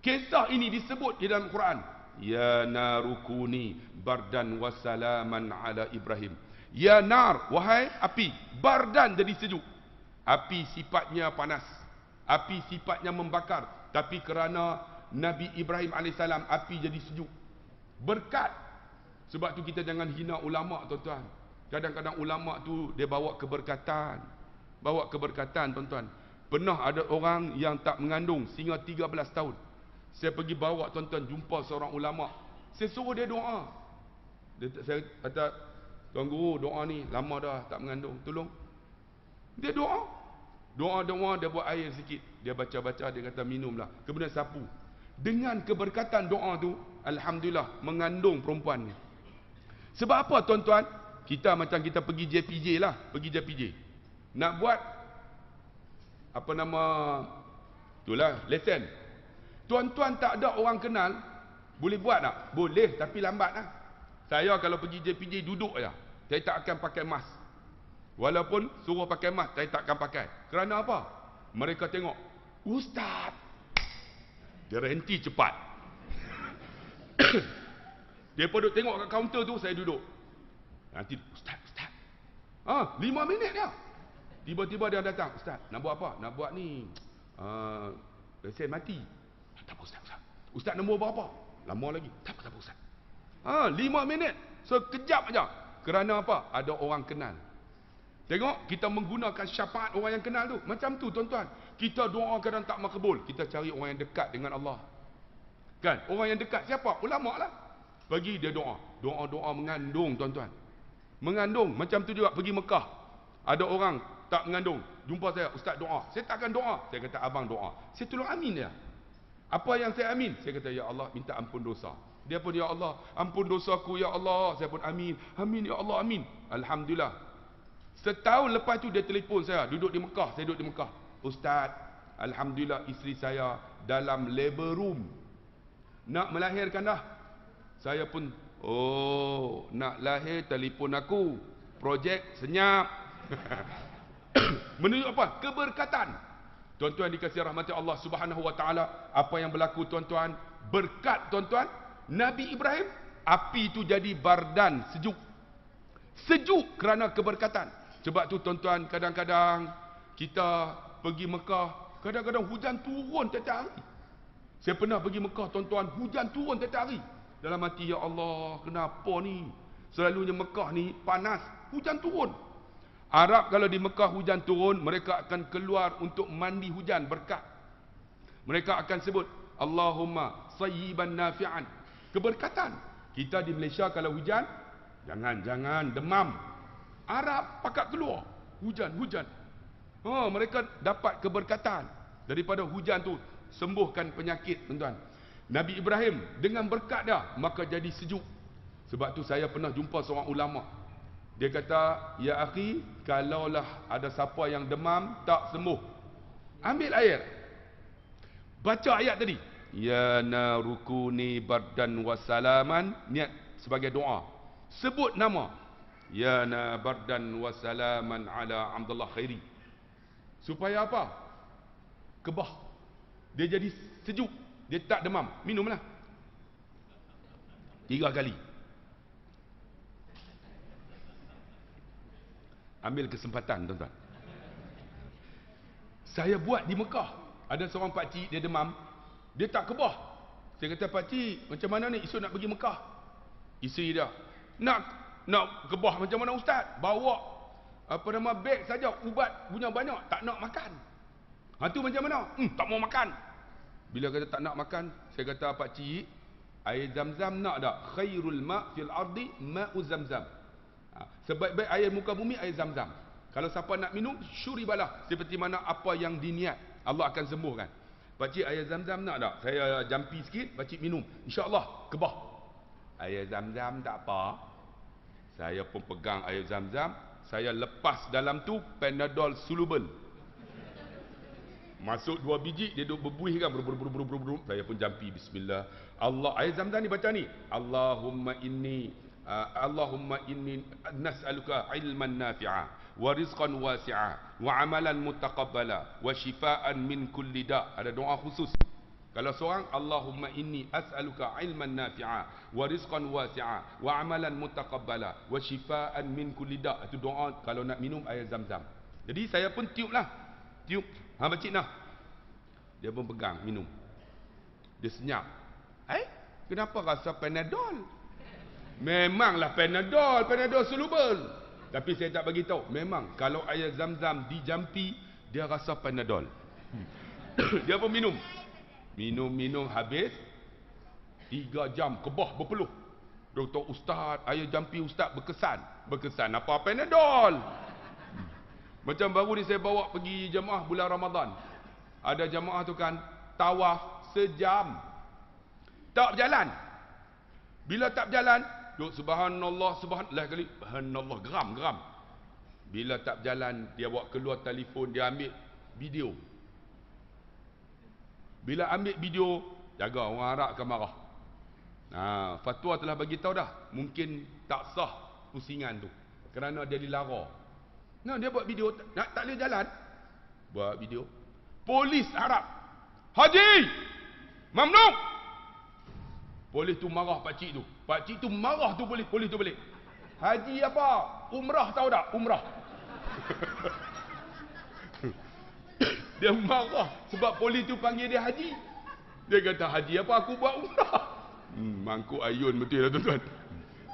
Kisah ini disebut di dalam Quran. Ya narukuni bardan wassalaman ala Ibrahim. Ya nar, wahai api, bardan jadi sejuk. Api sifatnya panas. Api sifatnya membakar, tapi kerana Nabi Ibrahim AS, api jadi sejuk. Berkat. Sebab tu kita jangan hina ulama, tuan-tuan. Kadang-kadang ulama tu dia bawa keberkatan. Bawa keberkatan, tuan-tuan. Pernah ada orang yang tak mengandung sehingga 13 tahun. Saya pergi bawa, tuan-tuan, jumpa seorang ulama. Saya suruh dia doa. Saya kata, Tuan Guru, doa ni lama dah tak mengandung, tolong. Dia doa. Doa-doa, dia buat air sikit. Dia baca-baca, dia kata minumlah. Kemudian sapu. Dengan keberkatan doa tu, alhamdulillah, mengandung perempuan ni. Sebab apa, tuan-tuan? Kita macam kita pergi JPJ lah. Pergi JPJ. Nak buat, apa nama, itulah, lesen. Tuan-tuan tak ada orang kenal, boleh buat tak? Boleh, tapi lambat lah. Saya kalau pergi JPJ duduk je. Saya tak akan pakai mask. Walaupun suruh pakai mask, saya tak akan pakai. Kerana apa? Mereka tengok, Ustaz. Dia renti cepat. Dia duduk tengok kat kaunter tu, saya duduk. Nanti, Ustaz. 5 minit dia. Tiba-tiba dia datang. Ustaz, nak buat apa? Nak buat ni. Lesen mati. Tak apa, Ustaz. Ustaz nombor berapa? Lama lagi. Tak apa, Ustaz. 5 minit. Sekejap aja. Kerana apa? Ada orang kenal. Tengok, kita menggunakan syafaat orang yang kenal tu. Macam tu, tuan-tuan. Kita doa kadang tak makbul. Kita cari orang yang dekat dengan Allah. Kan? Orang yang dekat siapa? Ulama lah. Bagi dia doa. Doa-doa mengandung, tuan-tuan. Mengandung. Macam tu juga pergi Mekah. Ada orang tak mengandung. Jumpa saya, Ustaz doa. Saya takkan doa. Saya kata, abang doa. Saya tolong amin dia. Apa yang saya amin? Saya kata, ya Allah, minta ampun dosa. Dia pun, ya Allah, ampun dosaku, ya Allah. Saya pun amin. Amin, ya Allah, amin. Alhamdulillah. Setahun lepas tu dia telefon saya. Duduk di Mekah. Saya duduk di Mekah. Ustaz, alhamdulillah isteri saya dalam labor room. Nak melahirkan dah. Saya pun, oh, nak lahir, telefon aku. Projek senyap. Menunjuk apa? Keberkatan. Tuan-tuan dikasihi rahmat Allah Subhanahu wa taala, apa yang berlaku, tuan-tuan? Berkat, tuan-tuan, Nabi Ibrahim, api itu jadi bardan, sejuk. Sejuk kerana keberkatan. Sebab tu, tuan-tuan, kadang-kadang kita pergi Mekah, kadang-kadang hujan turun tiap-tiap hari. Saya pernah pergi Mekah, tuan-tuan, hujan turun tiap-tiap hari. Dalam hati, ya Allah, kenapa ni? Selalunya Mekah ni panas, hujan turun. Arab kalau di Mekah hujan turun, mereka akan keluar untuk mandi hujan berkat. Mereka akan sebut, Allahumma sayyiban nafi'an. Keberkatan. Kita di Malaysia kalau hujan, jangan demam. Arab pakat keluar. Hujan. Mereka dapat keberkatan. Daripada hujan tu, sembuhkan penyakit, tuan-tuan. Nabi Ibrahim, dengan berkat dia, maka jadi sejuk. Sebab tu saya pernah jumpa seorang ulama. Dia kata, ya akhi, kalaulah ada siapa yang demam, tak sembuh, ambil air. Baca ayat tadi. Ya narukuni bardan wassalaman. Niat sebagai doa. Sebut nama. Ya na bardan wassalaman ala Abdullah Khairi. Supaya apa? Kebah. Dia jadi sejuk. Dia tak demam. Minumlah. 3 kali. Ambil kesempatan, tuan-tuan. Saya buat di Mekah. Ada seorang pakcik, dia demam. Dia tak kebah. Saya kata, pakcik, macam mana ni? Esok nak pergi Mekah. Isteri dia, nak kebah macam mana, Ustaz? Bawa beg saja, ubat punya banyak, tak nak makan. Tu macam mana? Tak mau makan. Bila kata tak nak makan, saya kata, pakcik, air zam-zam nak tak? Khairul ma' fil ardi ma'u zam-zam. Sebaik-baik air muka bumi, air zam-zam. Kalau siapa nak minum, syuribalah. Seperti mana apa yang diniat, Allah akan sembuhkan. Pakcik, air zam-zam nak tak? Saya jampi sikit, pakcik minum. InsyaAllah, kebah. Air zam-zam tak apa. Saya pun pegang air zam-zam. Saya lepas dalam tu Panadol soluble. Masuk 2 biji, dia duduk berbuih kan. Saya pun jampi, bismillah. Allah, air zam-zam ni baca ni. Allahumma inni nas'aluka ilman nafi'a wa rizqan wasi'a wa amalan mutaqabbala wa shifaan min kulli da'. Ada doa khusus. Kalau seorang, Allahumma inni as'aluka ilman nafi'a wa rizqan wasi'a wa amalan mutaqabbala wa shifaan min kulli da'. Itu doa kalau nak minum air zam-zam. Jadi saya pun tiup lah. Tiup. Pakcik nah. Dia pun pegang, minum. Dia senyap. Kenapa rasa Panadol? Memanglah Panadol soluble. Tapi saya tak bagi tahu. Memang kalau air zam-zam dijampi, dia rasa Panadol. Dia pun minum. Minum habis 3 jam kebah berpeluh. Doktor, ustaz, air jampi ustaz berkesan. Berkesan apa Panadol? Macam baru ni saya bawa pergi jemaah bulan Ramadan. Ada jemaah tu kan tawaf sejam. Tak berjalan. Bila tak berjalan, duk subhanallah kali. Subhanallah, geram. Bila tak berjalan, dia bawa keluar telefon, dia ambil video. Bila ambil video, jaga orang Arab akan marah. Fatwa telah bagi tahu dah, mungkin tak sah pusingan tu kerana dia dilara. Dia buat video, tak boleh jalan. Buat video. Polis Arab, Haji mamnuk. Polis tu marah pakcik tu. Pakcik tu marah tu polis tu balik. Haji apa? Umrah tahu tak? Umrah. Dia marah sebab polis tu panggil dia haji. Dia kata, haji apa? Aku buat umrah. Mangkuk ayun betul lah tuan-tuan.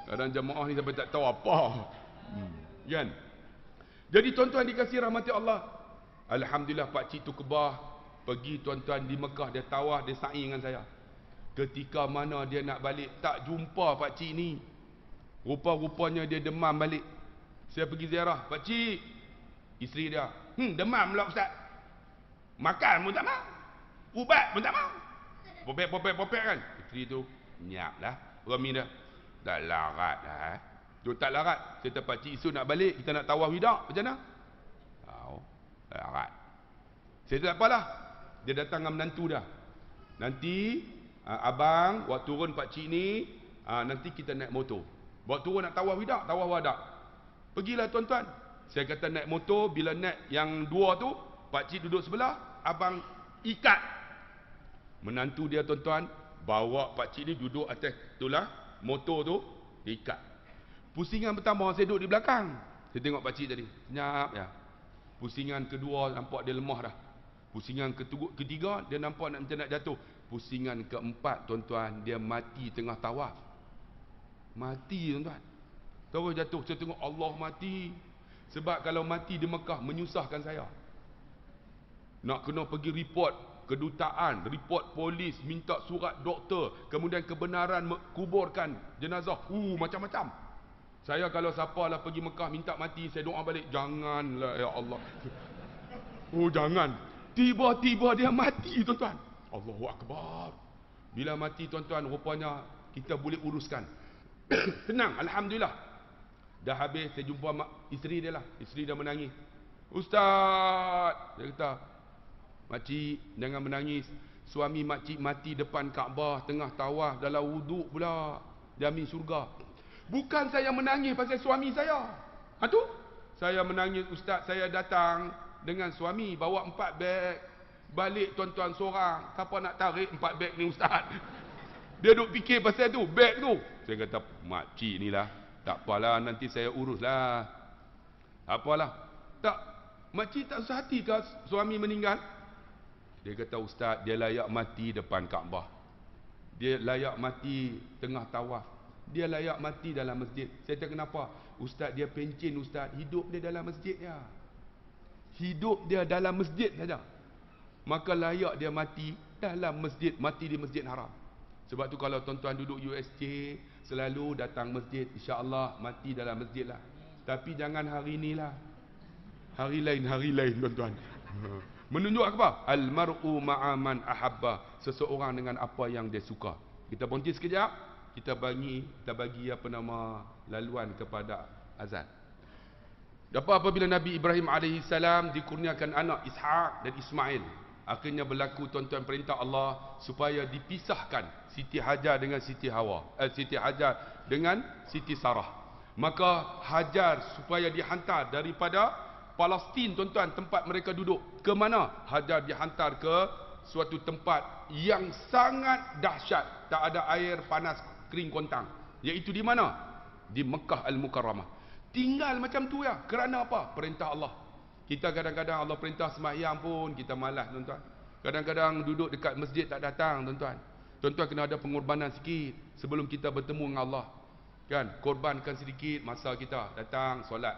Kadang jemaah ni sampai tak tahu apa. Kan? Jadi tuan-tuan dikasih rahmati Allah. Alhamdulillah pakcik tu kebah. Pergi tuan-tuan di Mekah, dia tawaf, dia sa'i dengan saya. Ketika mana dia nak balik, tak jumpa pakcik ni. Rupa-rupanya dia demam balik. Saya pergi ziarah, pakcik. Isteri dia, demam pula ustaz. Makan pun tak mau. Ubat pun tak mau. Popek kan. Isteri tu, nyap lah. Rami dia, tak larat lah. Tu tak larat. Saya kata pakcik isu nak balik, kita nak tawaf wida. Macam mana? Larat. Saya tak apalah. Dia datang dengan menantu dah. Nanti abang buat turun pakcik ni, nanti kita naik motor. Buat turun nak tawaf wida, tawaf wada. Pergilah tuan-tuan. Saya kata naik motor, bila naik yang 2 tu, pakcik duduk sebelah, abang ikat. Menantu dia tuan-tuan bawa pakcik ni duduk atas itulah motor tu, diikat. Pusingan pertama saya duduk di belakang. Saya tengok pakcik tadi, senyap ya. Pusingan kedua nampak dia lemah dah. Pusingan ketiga dia nampak macam nak jatuh. Pusingan keempat tuan-tuan, dia mati tengah tawaf. Mati tuan-tuan. Terus jatuh. Saya tengok Allah mati. Sebab kalau mati di Mekah menyusahkan saya. Nak kena pergi report kedutaan, report polis, minta surat doktor, kemudian kebenaran kuburkan jenazah. Macam-macam. Saya kalau siapalah pergi Mekah minta mati, saya doa balik, janganlah ya Allah. Jangan. Tiba-tiba dia mati tuan-tuan. Allahu Akbar. Bila mati tuan-tuan, rupanya kita boleh uruskan. Tenang, alhamdulillah. Dah habis, saya jumpa isteri dia lah. Isteri dia menangis. Ustaz, dia kata, makcik jangan menangis. Suami makcik mati depan Kaabah, tengah tawaf dalam wuduk pula. Jamin surga. Bukan saya menangis pasal suami saya. Tu? Saya menangis ustaz, saya datang dengan suami bawa 4 beg. Balik tuan-tuan seorang. Siapa nak tarik 4 beg ni ustaz? Dia duk fikir pasal tu, beg tu. Saya kata, makcik ni lah. Tak apalah, nanti saya uruslah. Tak apalah. Tak, makcik tak usah hati ke suami meninggal? Dia kata, ustaz, dia layak mati depan Kaabah. Dia layak mati tengah tawaf. Dia layak mati dalam masjid. Saya kata, kenapa? Ustaz, dia pencin ustaz. Hidup dia dalam masjid ya. Hidup dia dalam masjid saja. Maka layak dia mati dalam masjid. Mati di Masjid Haram. Sebab tu kalau tuan-tuan duduk USJ, selalu datang masjid. InsyaAllah mati dalam masjid lah. Tapi jangan hari ni lah. Hari lain tuan-tuan. Menunjuk apa? Al-mar'u ma'aman ahabba. Seseorang dengan apa yang dia suka. Kita berhenti sekejap. Kita bagi laluan kepada azan. Apabila Nabi Ibrahim AS dikurniakan anak Ishak dan Ismail, akhirnya berlaku tuan-tuan perintah Allah supaya dipisahkan Siti Hajar dengan Siti Hajar dengan Siti Sarah. Maka Hajar supaya dihantar daripada Palestin tuan-tuan, tempat mereka duduk, ke mana? Hajar dihantar ke suatu tempat yang sangat dahsyat, tak ada air, panas, kering kontang. Iaitu di mana? Di Mekah Al-Mukarramah. Tinggal macam tu ya. Kerana apa? Perintah Allah. Kita kadang-kadang Allah perintah sembahyang pun kita malas tuan-tuan. Kadang-kadang duduk dekat masjid tak datang, tuan-tuan. Tuan-tuan kena ada pengorbanan sikit sebelum kita bertemu dengan Allah. Kan? Korbankan sedikit masa kita datang solat.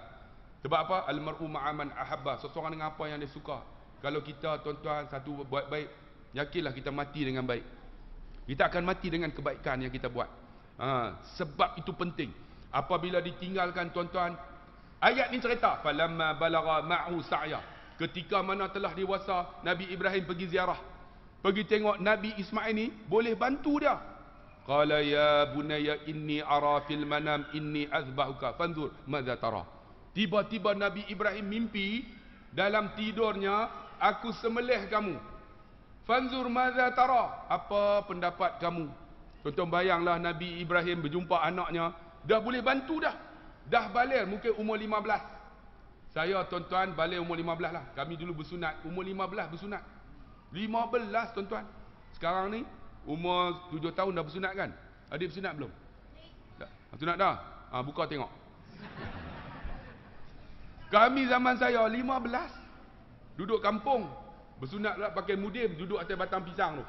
Sebab apa? Al-mar'u ma'aman ahabba. Seseorang dengan apa yang dia suka. Kalau kita, tuan-tuan, satu buat baik, yakinlah kita mati dengan baik. Kita akan mati dengan kebaikan yang kita buat. Sebab itu penting. Apabila ditinggalkan, tuan-tuan, ayat ni cerita, falamma balagha ma'hu sa'ya. Ketika mana telah dewasa, Nabi Ibrahim pergi ziarah. Pergi tengok Nabi Ismail ni, boleh bantu dia. Qala ya bunayya inni ara fil manam inni azbahuka fanzur madza tara. Tiba-tiba Nabi Ibrahim mimpi dalam tidurnya, aku sembelih kamu. Fanzur madza tara. Apa pendapat kamu? Tuan-tuan bayanglah Nabi Ibrahim berjumpa anaknya, dah boleh bantu dah. Dah balik mungkin umur 15. Saya, tuan-tuan, balik umur 15 lah. Kami dulu bersunat umur 15 bersunat. 15, tuan-tuan. Sekarang ni umur 7 tahun dah bersunat kan? Adik bersunat belum? Dah. Bersunat dah? Buka tengok. Kami zaman saya 15. Duduk kampung. Bersunat lah pakai mudim. Duduk atas batang pisang tu.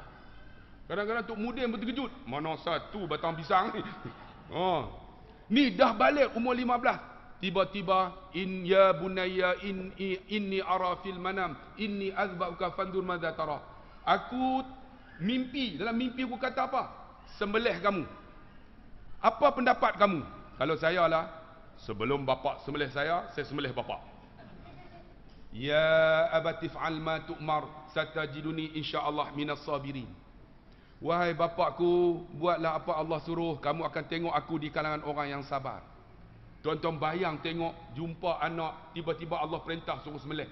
Kadang-kadang Tok Mudim terkejut. Mana satu batang pisang ni? Ni dah balik umur 15. Tiba-tiba, in ya bunayya inni ara fil manam inni azba'uka fanzur madza tara. Aku mimpi, dalam mimpi aku kata apa? Sembelih kamu. Apa pendapat kamu? Kalau saya lah, sebelum bapak sembelih saya sembelih bapak. Ya abati fa'al ma tu'mar satajiduni insyaallah minas sabirin. Wahai bapakku, buatlah apa Allah suruh, kamu akan tengok aku di kalangan orang yang sabar. Tuan-tuan bayang tengok, jumpa anak, tiba-tiba Allah perintah suruh sembelih.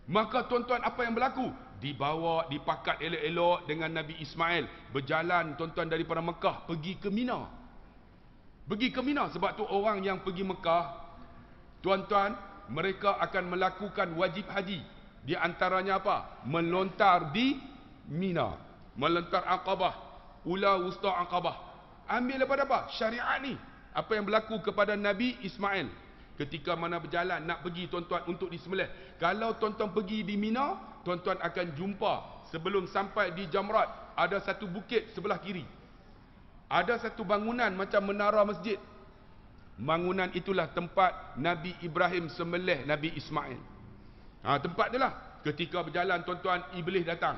Maka tuan-tuan apa yang berlaku? Dibawa, dipakat elok-elok dengan Nabi Ismail. Berjalan tuan-tuan daripada Mekah pergi ke Mina. Pergi ke Mina, sebab tu orang yang pergi Mekah, tuan-tuan, mereka akan melakukan wajib haji. Di antaranya apa? Melontar di Mina. Melontar Aqabah. Ula wusta Aqabah. Ambil daripada apa? Syariat ni. Apa yang berlaku kepada Nabi Ismail ketika mana berjalan nak pergi, tuan-tuan, untuk disembelih. Kalau tuan-tuan pergi di Mina, tuan-tuan akan jumpa sebelum sampai di Jamrat, ada satu bukit sebelah kiri. Ada satu bangunan macam menara masjid. Bangunan itulah tempat Nabi Ibrahim sembelih Nabi Ismail. Tempat dia lah. Ketika berjalan, tuan-tuan, iblis datang.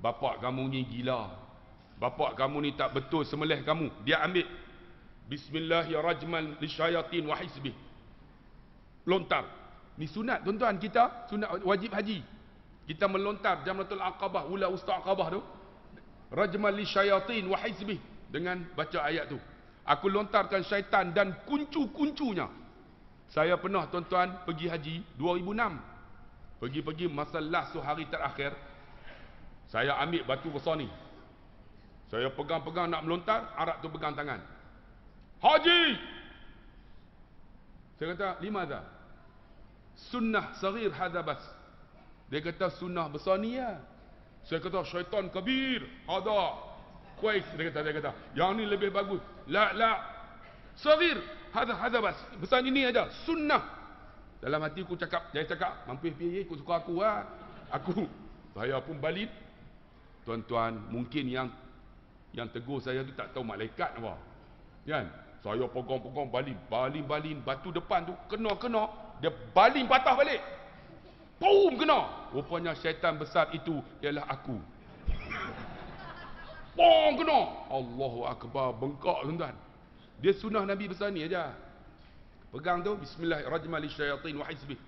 Bapak kamu ni gila. Bapak kamu ni tak betul sembelih kamu. Dia ambil Bismillahirrahmanirrahim lisyayatin wa hisbih. Lontar. Ni sunat, tuan-tuan, kita sunat wajib haji. Kita melontar Jamratul Aqabah, ula usta Aqabah tu. Rajman lisyayatin wa hisbih, dengan baca ayat tu. Aku lontarkan syaitan dan kuncu-kuncunya. Saya pernah, tuan-tuan, pergi haji 2006. Pergi-pergi masa last tu, hari terakhir. Saya ambil batu besar ni. Saya pegang-pegang nak melontar, Arab tu pegang tangan. Haji! Saya kata, limadha? Sunnah saghir hadha bas. Dia kata, sunnah besar ni ya. Saya kata, syaitan kabir. Ada. Kuais, dia kata, yang ni lebih bagus. La. Saghir hadha bas. Besar ini aja. Sunnah. Dalam hati aku cakap, dia cakap, mampu piye ikut suka aku lah. Saya pun balik. Tuan-tuan, mungkin yang tegur saya tu tak tahu malaikat apa. Kan? Saya pegang-pegang baling, batu depan tu kena, dia baling patah balik. Boom, kena. Rupanya syaitan besar itu ialah aku. Boom, kena. Allahu akbar, bengkak, tuan-tuan. Dia sunnah Nabi besar ni aja. Pegang tu, bismillahirrahmanirrahim lisyayatin wa hisbih.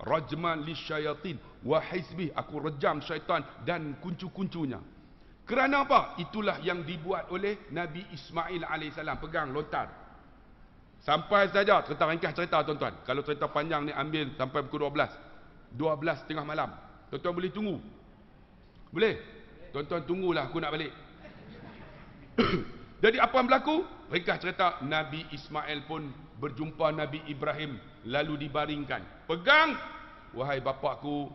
Rajman lisyayatin wa hisbih, aku rejam syaitan dan kuncu-kuncunya. Kerana apa? Itulah yang dibuat oleh Nabi Ismail AS. Pegang, lontar. Sampai saja, cerita ringkas cerita, tuan-tuan. Kalau cerita panjang ni ambil sampai pukul 12. 12:30 malam. Tuan-tuan boleh tunggu? Boleh? Tuan-tuan tunggulah, aku nak balik. Jadi apa yang berlaku? Ringkas cerita, Nabi Ismail pun berjumpa Nabi Ibrahim, lalu dibaringkan. Pegang, wahai bapakku,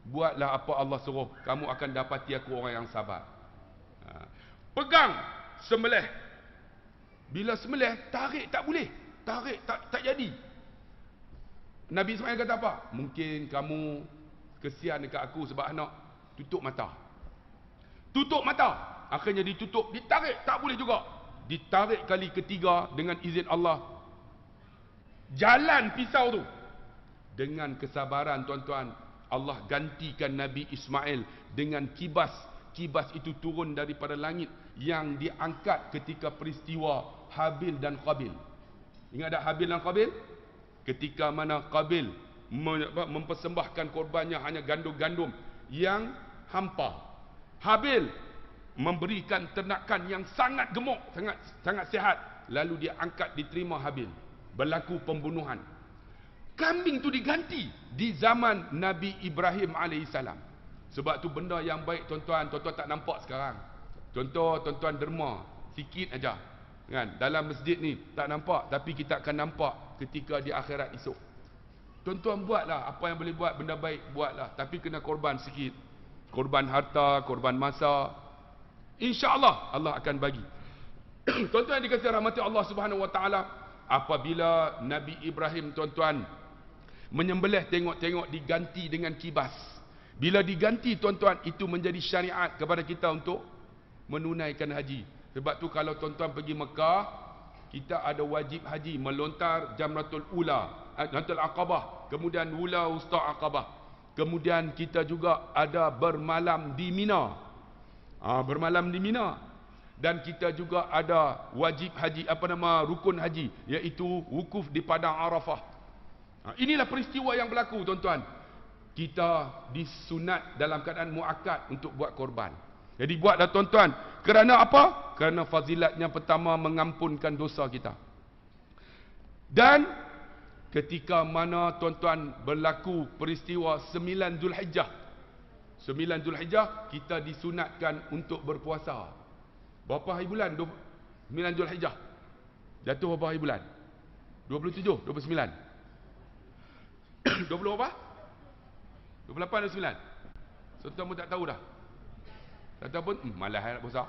buatlah apa Allah suruh, kamu akan dapati aku orang yang sabar. Pegang, sembelih. Bila sembelih, tarik tak boleh. Tarik tak jadi. Nabi Ismail kata apa? Mungkin kamu Kesian dekat aku sebab anak tutup mata. Tutup mata. Akhirnya ditutup, ditarik, tak boleh juga. Ditarik kali ketiga dengan izin Allah. Jalan pisau tu. Dengan kesabaran tuan-tuan, Allah gantikan Nabi Ismail dengan kibas. Kibas itu turun daripada langit yang diangkat ketika peristiwa Habil dan Qabil. Ingat tak Habil dan Qabil? Ketika mana Qabil mempersembahkan korbannya hanya gandum-gandum yang hampa. Habil memberikan ternakan yang sangat gemuk, sangat sihat. Lalu dia angkat, diterima Habil. Berlaku pembunuhan. Kambing tu diganti di zaman Nabi Ibrahim alaihissalam. Sebab tu benda yang baik tuan-tuan tak nampak sekarang. Contoh tuan-tuan derma sikit aja. Kan? Dalam masjid ni tak nampak, tapi kita akan nampak ketika di akhirat esok. Tuan-tuan buatlah apa yang boleh buat, benda baik buatlah, tapi kena korban sikit. Korban harta, korban masa. InsyaAllah Allah akan bagi. Tuan-tuan dikasihi rahmati Allah Subhanahu Wa Taala, apabila Nabi Ibrahim tuan-tuan menyembelih, tengok-tengok diganti dengan kibas. Bila diganti tuan-tuan, itu menjadi syariat kepada kita untuk menunaikan haji. Sebab tu kalau tuan-tuan pergi Mekah, kita ada wajib haji, melontar Jamratul Ula, Jamratul Aqabah, kemudian Ula Wusta Aqabah. Kemudian kita juga ada bermalam di Mina. Bermalam di Mina. Dan kita juga ada wajib haji, rukun haji, iaitu wukuf di padang Arafah. Inilah peristiwa yang berlaku tuan-tuan. Kita disunat dalam keadaan muakkad untuk buat korban. Jadi buatlah tuan-tuan. Kerana apa? Kerana fazilatnya pertama mengampunkan dosa kita. Dan ketika mana tuan-tuan berlaku peristiwa 9 Zulhijjah. 9 Zulhijjah kita disunatkan untuk berpuasa. Berapa hari bulan? 9 Zulhijjah. Jatuh berapa hari bulan? 27, 29. 20 apa? 28 dan 9. So tuan pun tak tahu dah. Tak tahu pun malas nak puasa.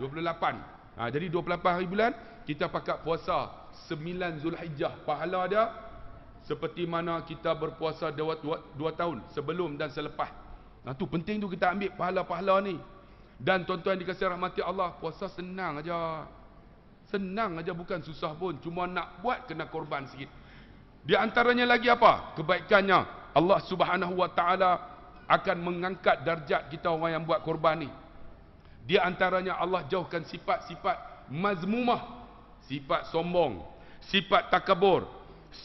28. Jadi 28 hari bulan kita pakat puasa 9 Zulhijjah. Pahala dia seperti mana kita berpuasa 2 tahun sebelum dan selepas. Tu penting tu kita ambil pahala-pahala ni. Dan tuan-tuan dikasihi rahmati Allah, puasa senang aja. Senang aja, bukan susah pun. Cuma nak buat kena korban sikit. Di antaranya lagi apa? Kebaikannya, Allah Subhanahu Wa Taala akan mengangkat darjat kita orang yang buat korban ni. Di antaranya Allah jauhkan sifat-sifat mazmumah, sifat sombong, sifat takabur,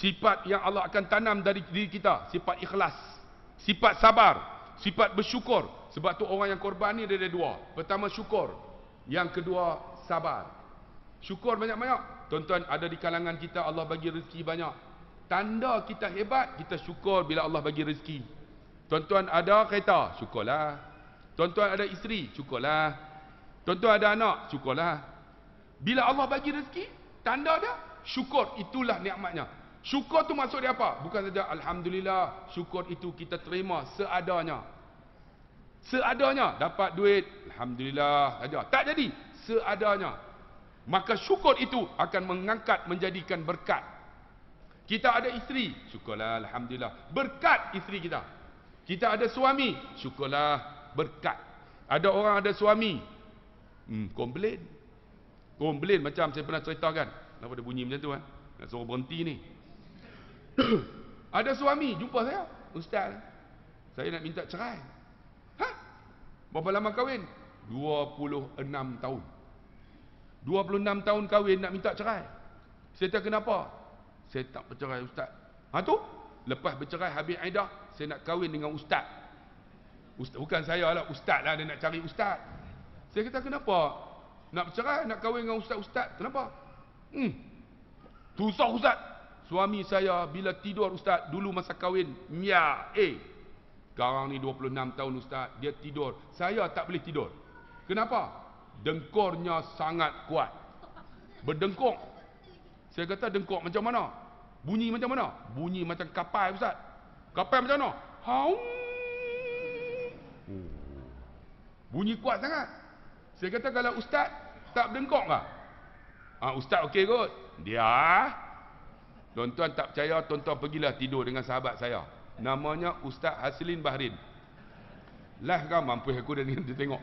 sifat yang Allah akan tanam dari diri kita, sifat ikhlas, sifat sabar, sifat bersyukur. Sebab tu orang yang korban ni ada dua. Pertama syukur, yang kedua sabar. Syukur banyak-banyak. Tuan-tuan, ada di kalangan kita Allah bagi rezeki banyak. Tanda kita hebat, kita syukur bila Allah bagi rezeki. Tuan-tuan ada kereta, syukurlah. Tuan-tuan ada isteri, syukurlah. Tuan-tuan ada anak, syukurlah. Bila Allah bagi rezeki, tanda dia syukur, itulah nikmatnya. Syukur tu maksud dia apa? Bukan saja alhamdulillah, syukur itu kita terima seadanya. Seadanya, dapat duit, alhamdulillah saja. Tak jadi, seadanya. Maka syukur itu akan mengangkat, menjadikan berkat. Kita ada isteri, syukurlah alhamdulillah, berkat isteri kita. Kita ada suami, syukurlah, berkat. Ada orang ada suami, komplain. Komplain macam saya pernah ceritakan. Kenapa dia bunyi macam tu kan? Nak suruh berhenti ni. Ada suami jumpa saya, ustaz, saya nak minta cerai. Berapa lama kahwin? 26 tahun. 26 tahun kahwin nak minta cerai. Saya tanya kenapa? Saya tak bercerai ustaz. Tu? Lepas bercerai habis iddah, saya nak kahwin dengan ustaz. Bukan saya lah, ustaz lah, dia nak cari ustaz. Saya kata kenapa? Nak bercerai, nak kahwin dengan ustaz-ustaz. Kenapa? Susah ustaz. Suami saya bila tidur ustaz, dulu masa kahwin, sekarang ni 26 tahun ustaz, dia tidur. Saya tak boleh tidur. Kenapa? Dengkornya sangat kuat. Berdengkok. Saya kata dengkok macam mana? Bunyi macam mana? Bunyi macam kapal ustaz. Kapal macam mana? Bunyi kuat sangat. Saya kata kalau ustaz tak berdengkok ke? Ustaz okey kot. Dia. Tuan-tuan tak percaya, tuan-tuan pergilah tidur dengan sahabat saya. Namanya Ustaz Haslin Bahrin. Live kan mampus aku dia tengok.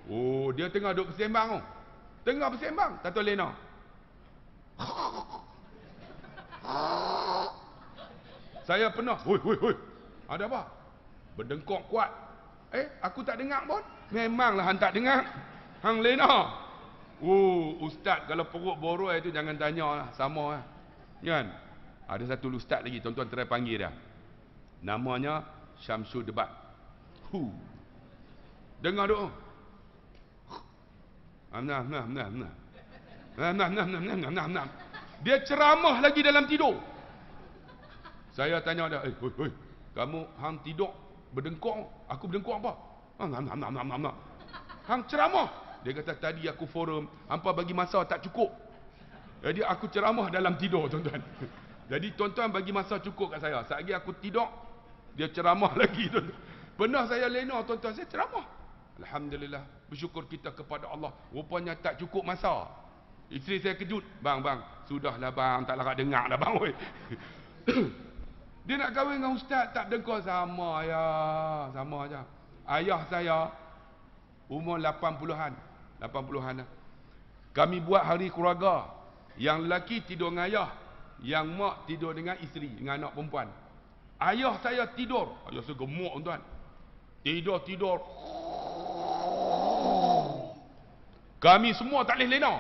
Oh, dia tengah duduk bersembang tu. Tengah bersembang, Dato' Lena. Saya pernah, hoi. Ada apa? Berdengkok kuat. Aku tak dengar pun. Memanglah hang tak dengar. Hang Lena. Oh, ustaz kalau perut boroi tu jangan tanya lah. Sama lah. Kan? Ada satu ustaz lagi, tuan-tuan try panggil dia. Namanya Syamsul Debat. Dengar doa. Dia ceramah lagi dalam tidur. Saya tanya dia, hoi, kamu hang tidur berdengkok, aku berdengkok apa? Hang ceramah. Dia kata tadi aku forum, hampa bagi masa tak cukup. Jadi aku ceramah dalam tidur, tuan-tuan. Jadi tuan-tuan bagi masa cukup kat saya. Saat lagi aku tidur, dia ceramah lagi, tuan-tuan. Pernah saya lena, tuan-tuan, saya ceramah. Alhamdulillah, bersyukur kita kepada Allah. Rupanya tak cukup masa. Isteri saya kejut, bang, sudahlah bang, tak larat dengar dah bang. Dia nak kahwin dengan ustaz, tak dengkau, sama aja. Ayah saya umur 80-an lah. Kami buat hari keluarga. Yang lelaki tidur dengan ayah, yang mak tidur dengan isteri, dengan anak perempuan. Ayah saya tidur, ayah saya gemuk, tuan. Tidur. Kami semua tak boleh lena.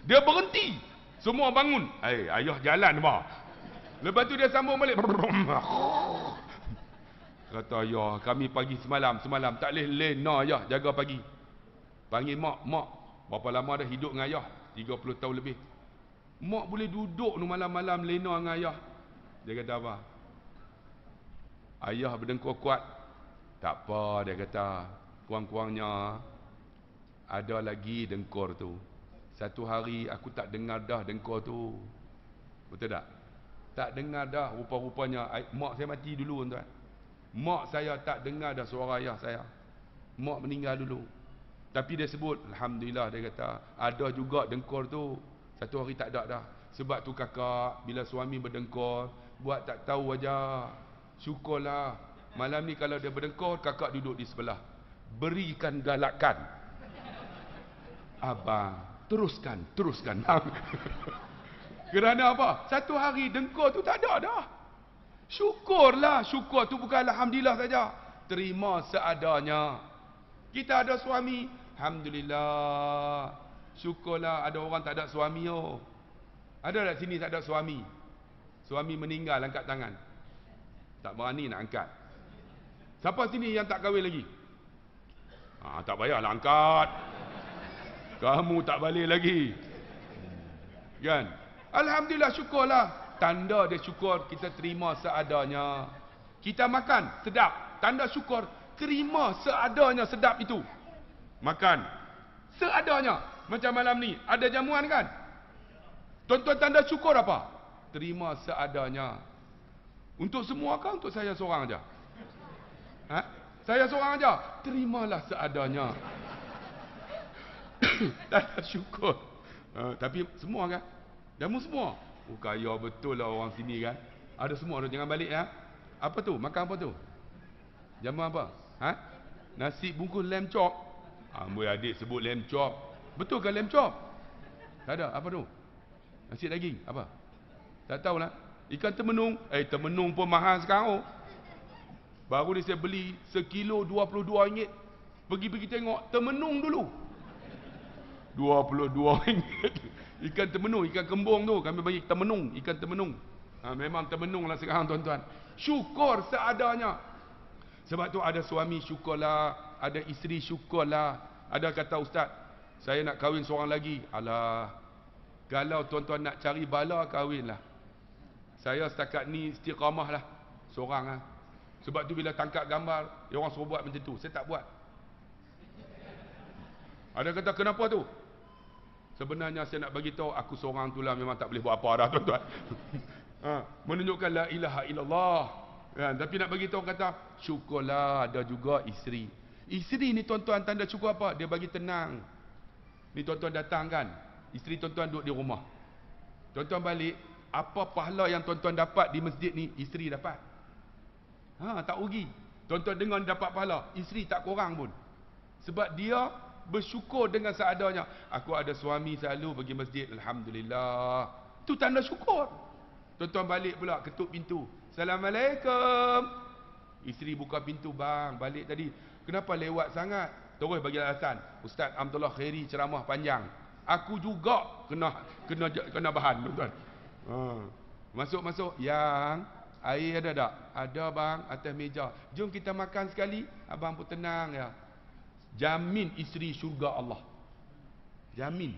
Dia berhenti. Semua bangun. Ayah jalan apa? Lepas tu dia sambung balik. Kata ayah, kami pagi semalam tak boleh lena ayah, jaga pagi. Panggil mak. Berapa lama dah hidup dengan ayah? 30 tahun lebih. Mak boleh duduk tu malam-malam lena dengan ayah. Dia kata apa? Ayah berdengkur kuat. Tak apa, dia kata. Kurang-kurangnya ada lagi dengkur tu. Satu hari aku tak dengar dah dengkur tu. Betul tak? Tak dengar dah. Rupa-rupanya mak saya mati dulu, tuan. Mak saya tak dengar dah suara ayah saya. Mak meninggal dulu. Tapi dia sebut, alhamdulillah, dia kata ada juga dengkur tu. Satu hari tak ada dah. Sebab tu kakak bila suami berdengkur, buat tak tahu aja. Syukurlah. Malam ni kalau dia berdengkur, kakak duduk di sebelah. Berikan galakan. Abang, teruskan. Kerana apa? Satu hari dengkur tu tak ada dah. Syukurlah. Syukur tu bukan alhamdulillah saja. Terima seadanya. Kita ada suami, alhamdulillah. Syukurlah. Ada orang tak ada suami. Ada tak sini tak ada suami? Suami meninggal, angkat tangan. Tak berani nak angkat. Siapa sini yang tak kahwin lagi? Tak payahlah angkat. Kamu tak balik lagi. Kan? Alhamdulillah, syukurlah. Tanda dia syukur, kita terima seadanya. Kita makan, sedap. Tanda syukur, terima seadanya, sedap itu. Makan seadanya. Macam malam ni, ada jamuan kan? Tuan-tuan, tanda syukur apa? Terima seadanya. Untuk semua kan? Untuk saya seorang aja? Saya seorang aja? Terimalah seadanya. Tanda syukur. Tapi semua kan? Jamu semua. Kaya betul lah orang sini kan? Ada semua tu, jangan balik ya. Apa tu? Makan apa tu? Jamu apa? Nasi bungkus lamb chop. Amboi adik sebut lamb chop. Betul ke lamb chop? Tak ada. Apa tu? Nasi daging. Apa? Tak tahulah. Ikan temenung. Temenung pun mahal sekarang. Baru ni saya beli sekilo RM22. Pergi tengok. Temenung dulu. RM22. Ikan temenung, ikan kembung tu kami bagi temenung, ikan temenung. Memang temenung lah sekarang, tuan-tuan. Syukur seadanya. Sebab tu ada suami syukurlah, ada isteri syukurlah. Ada kata ustaz, saya nak kahwin seorang lagi. Alah, kalau tuan-tuan nak cari bala, kahwinlah. Saya setakat ni istiqamah lah, seorang lah. Sebab tu bila tangkap gambar, dia orang suruh buat macam tu, saya tak buat. Ada kata kenapa tu? Sebenarnya saya nak bagi tahu aku seorang tu lah memang tak boleh buat apa dah, tuan-tuan. Menunjukkan la ilaha illallah. Tapi nak bagi tahu kata syukurlah ada juga isteri. Isteri ni, tuan-tuan, tanda syukur apa? Dia bagi tenang. Ni tuan-tuan datang kan, isteri tuan-tuan duduk di rumah. Tuan-tuan balik, apa pahala yang tuan-tuan dapat di masjid ni, isteri dapat. Tak rugi. Tuan-tuan dengar dapat pahala, isteri tak kurang pun. Sebab dia bersyukur dengan seadanya. Aku ada suami selalu pergi masjid, alhamdulillah. Itu tanda syukur. Tuan-tuan balik pula, ketuk pintu. Assalamualaikum. Isteri buka pintu, bang, balik tadi. Kenapa lewat sangat? Terus bagi alasan. Ustaz Abdullah Khairi ceramah panjang. Aku juga kena bahan, tuan-tuan. Masuk. Yang air ada tak? Ada bang, atas meja. Jom kita makan sekali. Abang pun tenang ya. Jamin isteri syurga Allah. Jamin.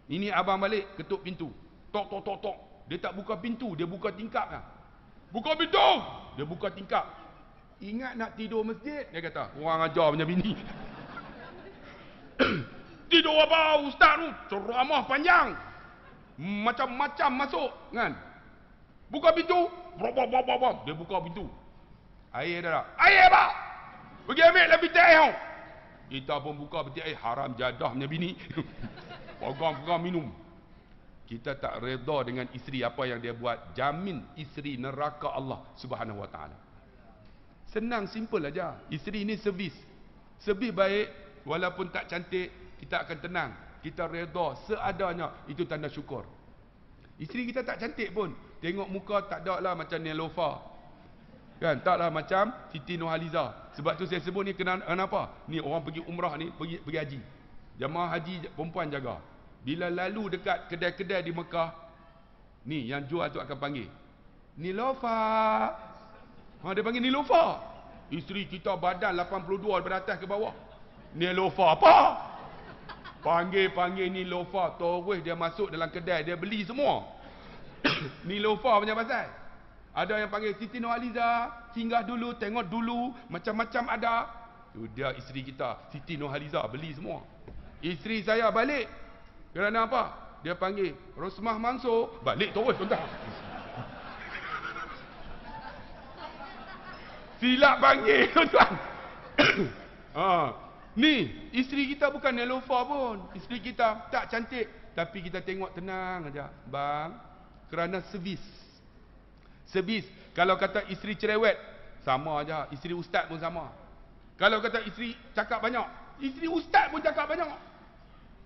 Ini abang balik, ketuk pintu. Tok. Dia tak buka pintu, dia buka tingkap lah. Buka pintu! Dia buka tingkap. Ingat nak tidur masjid? Dia kata, orang ajar punya bini. Tidur apa ustaz tu? Ceramah panjang. Macam-macam masuk kan? Buka pintu. Dia buka pintu. Air dah tak? Air apa? Pergi ambil lah peti air. Kita pun buka peti air. Haram jadah punya bini. Pegang minum. Kita tak reda dengan isteri apa yang dia buat. Jamin isteri neraka Allah Subhanahu Wa Taala. Senang, simple aja. Isteri ni servis. Servis baik, walaupun tak cantik, kita akan tenang. Kita reda seadanya. Itu tanda syukur. Isteri kita tak cantik pun, tengok muka tak ada lah macam Nelofa. Kan? Taklah macam Siti Nurhaliza. Sebab tu saya sebut ni kenapa? Ni orang pergi umrah ni, pergi haji. Jemaah haji perempuan jaga. Bila lalu dekat kedai-kedai di Mekah, ni yang jual tu akan panggil Nilofa. Dia panggil Nilofa. Isteri kita badan 82 daripada atas ke bawah. Nilofa apa? Panggil Nilofa. Terus dia masuk dalam kedai, dia beli semua. Nilofa punya pasal. Ada yang panggil Siti Nurhaliza, singgah dulu, tengok dulu, macam-macam ada. Tu dia isteri kita, Siti Nurhaliza, beli semua. Isteri saya balik. Kerana apa? Dia panggil Rosmah Mansur, balik terus tuan-tuan. Silap panggil tuan-tuan. Ni, isteri kita bukan Nelofa pun. Isteri kita tak cantik, tapi kita tengok tenang aja. Bang, kerana servis. Kalau kata isteri cerewet, sama aja. Isteri ustaz pun sama. Kalau kata isteri cakap banyak, isteri ustaz pun cakap banyak.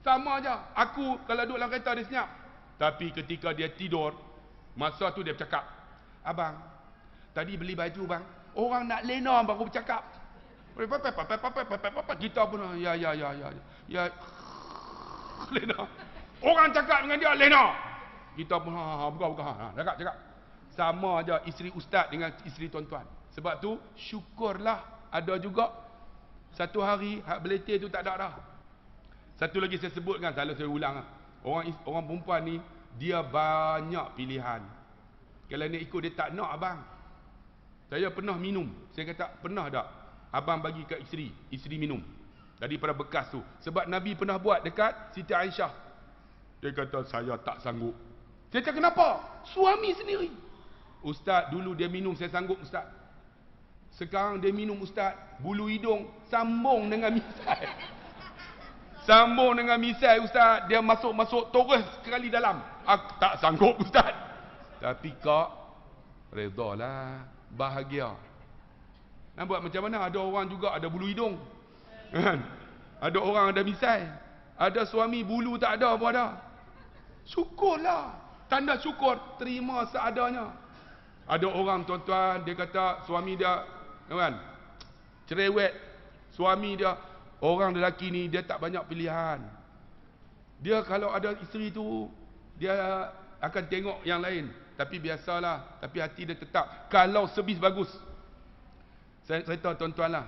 Sama aja. Aku kalau duduk dalam kereta dia senyap. Tapi ketika dia tidur, masa tu dia bercakap, abang, tadi beli baju bang, orang nak lena baru bercakap. Kita pun ya lena. Orang cakap dengan dia lena. Kita pun buka cakap. Sama aja isteri ustaz dengan isteri tuan-tuan. Sebab tu syukurlah ada juga satu hari hak beletir tu tak ada dah. Satu lagi saya sebutkan, selalu saya ulang. Orang perempuan ni, dia banyak pilihan. Kalau nak ikut, dia tak nak abang. Saya pernah minum. Saya kata, pernah tak? Abang bagi kat isteri minum. Daripada bekas tu. Sebab Nabi pernah buat dekat Siti Aisyah. Dia kata, saya tak sanggup. Saya kata, kenapa? Suami sendiri. Ustaz, dulu dia minum, saya sanggup ustaz. Sekarang dia minum ustaz, bulu hidung sambung dengan misai. Sambung dengan misai ustaz, dia masuk terus sekali dalam. Aku tak sanggup ustaz. Tapi kak, redalah, bahagia. Nak buat macam mana? Ada orang juga ada bulu hidung. Ada orang ada misai. Ada suami bulu tak ada pun ada. Syukurlah. Tanda syukur, terima seadanya. Ada orang tuan-tuan, dia kata suami dia, kan, cerewet. Suami dia, orang lelaki ni dia tak banyak pilihan. Dia kalau ada isteri tu, dia akan tengok yang lain. Tapi biasalah, tapi hati dia tetap. Kalau servis bagus. Saya cerita tuan-tuan lah.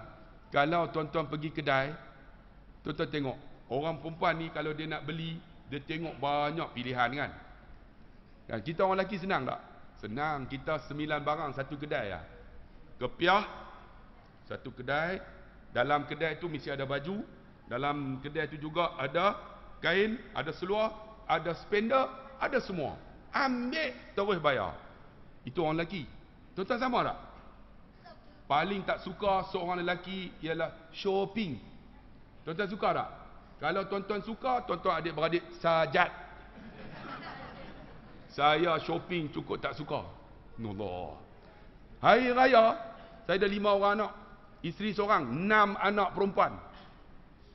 Kalau tuan-tuan pergi kedai, tuan-tuan tengok. Orang perempuan ni kalau dia nak beli, dia tengok banyak pilihan kan. Kita orang lelaki senang tak? Senang. Kita 9 barang satu kedai lah. Kepiah, satu kedai. Dalam kedai tu mesti ada baju. Dalam kedai tu juga ada kain, ada seluar, ada spender, ada semua. Ambil, terus bayar. Itu orang lelaki. Tuan-tuan sama tak? Paling tak suka seorang lelaki ialah shopping. Tuan-tuan suka tak? Kalau tuan-tuan suka, tuan-tuan adik-beradik sajat. Saya shopping cukup tak suka. Allah. Hari raya, saya ada 5 orang anak. Isteri seorang, 6 anak perempuan.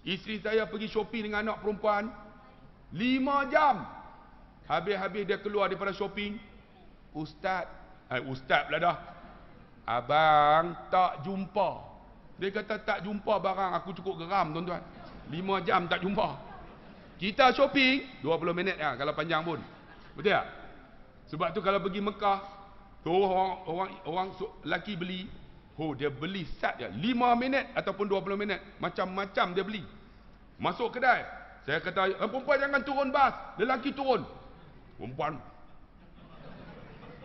Isteri saya pergi shopping dengan anak perempuan 5 jam. Habis-habis dia keluar daripada shopping. Ustaz pula dah. Abang tak jumpa. Dia kata tak jumpa barang, aku cukup geram tuan-tuan. 5 jam tak jumpa. Kita shopping 20 minit lah kalau panjang pun. Betul tak? Sebab tu kalau pergi Mekah, tu orang lelaki beli, dia beli sat je 5 minit ataupun 20 minit, macam-macam dia beli. Masuk kedai, saya kata perempuan jangan turun bas, lelaki turun. Perempuan,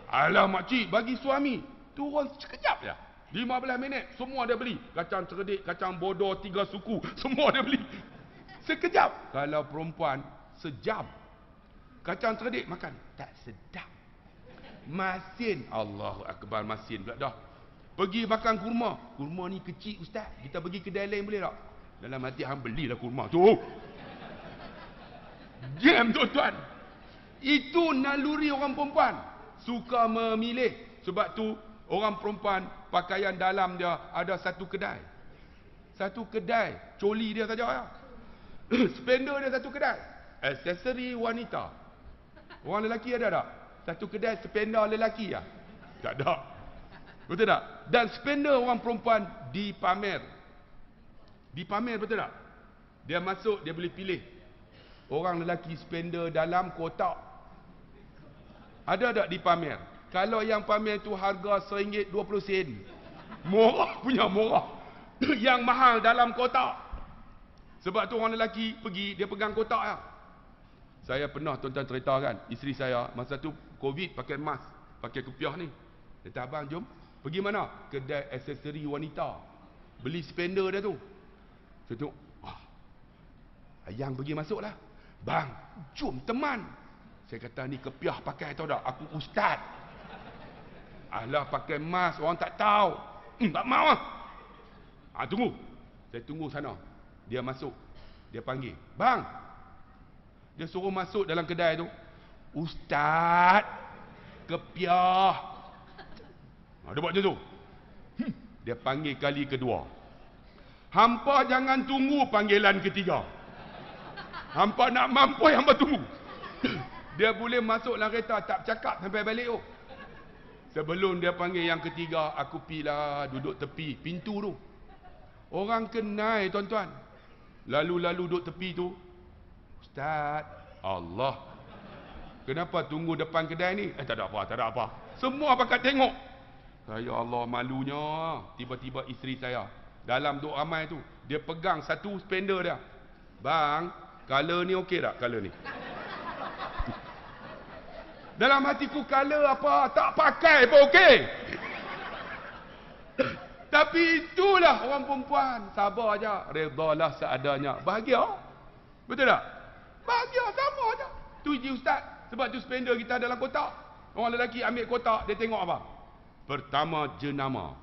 alah makcik, bagi suami turun sekejap je, 15 minit semua dia beli. Kacang cerdik, kacang bodoh, 3 suku, semua dia beli sekejap. Kalau perempuan sejam. Kacang cerdik makan tak sedap, masin, Allahu Akbar, masin pula dah. Pergi makan kurma, kurma ni kecil ustaz, kita pergi kedai lain boleh tak? Dalam hati hang belilah kurma tu. Jam tuan-tuan. Itu naluri orang perempuan, suka memilih. Sebab tu orang perempuan pakaian dalam dia ada satu kedai. Satu kedai, coli dia saja ya. Spender dia satu kedai. Aksesori wanita. Orang lelaki ada tak? Satu kedai spender lelaki ya? Tak ada. Betul tak? Dan spender orang perempuan dipamer. Dipamer, betul tak? Dia masuk, dia boleh pilih. Orang lelaki spender dalam kotak. Ada tak dipamer? Kalau yang pamer tu harga RM1.20. Murah punya murah. Yang mahal dalam kotak. Sebab tu orang lelaki pergi, dia pegang kotak ya. Saya pernah tuan-tuan ceritakan, isteri saya masa tu Covid pakai mask, pakai kepiah ni. Dia kata, abang jom. Pergi mana? Kedai aksesori wanita. Beli spender dia tu. Saya tu, ayang pergi masuk lah. Bang, jom teman. Saya kata, ni kepiah pakai tahu tak? Aku ustaz. Alah pakai mask, orang tak tahu. Tak mau lah. Tunggu. Saya tunggu sana. Dia masuk. Dia panggil. Bang. Dia suruh masuk dalam kedai tu. Ustaz, kepiah. Dia buat macam tu. Dia panggil kali kedua. Hampa jangan tunggu panggilan ketiga. Hampa nak mampu hampa tunggu. Dia boleh masuk dalam kereta tak cakap sampai balik tu. Sebelum dia panggil yang ketiga, aku pilah duduk tepi pintu tu. Orang kenal tuan-tuan. Lalu-lalu duduk tepi tu. Ustaz, Allah. Kenapa tunggu depan kedai ni? Tak ada apa, tak ada apa. Semua pakat tengok. Ya Allah, malunya. Tiba-tiba isteri saya dalam duk ramai tu, dia pegang satu spender dia. Bang, color ni okey tak? Color ni. Dalam hatiku, color apa? Tak pakai pun okey. Tapi itulah orang perempuan. Sabar aja. Redalah seadanya. Bahagia. Betul tak? Bahagia, sama aja. Tu je ustaz. Sebab tu spender kita dalam kotak. Orang lelaki ambil kotak, dia tengok apa? Pertama, jenama.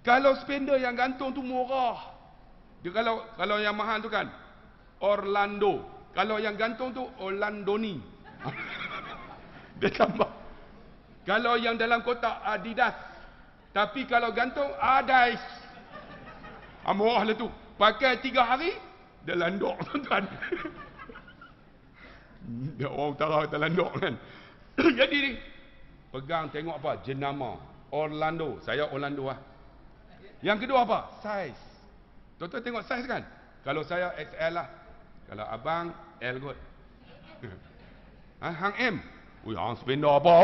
Kalau spender yang gantung tu murah. Dia kalau yang mahal tu kan Orlando. Kalau yang gantung tu Orlandoni. Dia tambah. Kalau yang dalam kotak Adidas. Tapi kalau gantung Adais. Murah lah tu. Pakai 3 hari dia landok tuan-tuan. Dia orang utara kata landok kan. Jadi ni pegang tengok apa? Jenama Orlando. Saya Orlando lah. Yang kedua apa? Saiz. Tuan-tuan tengok saiz kan? Kalau saya XL lah. Kalau abang L kot. Hang M. Ui, hang spender apa?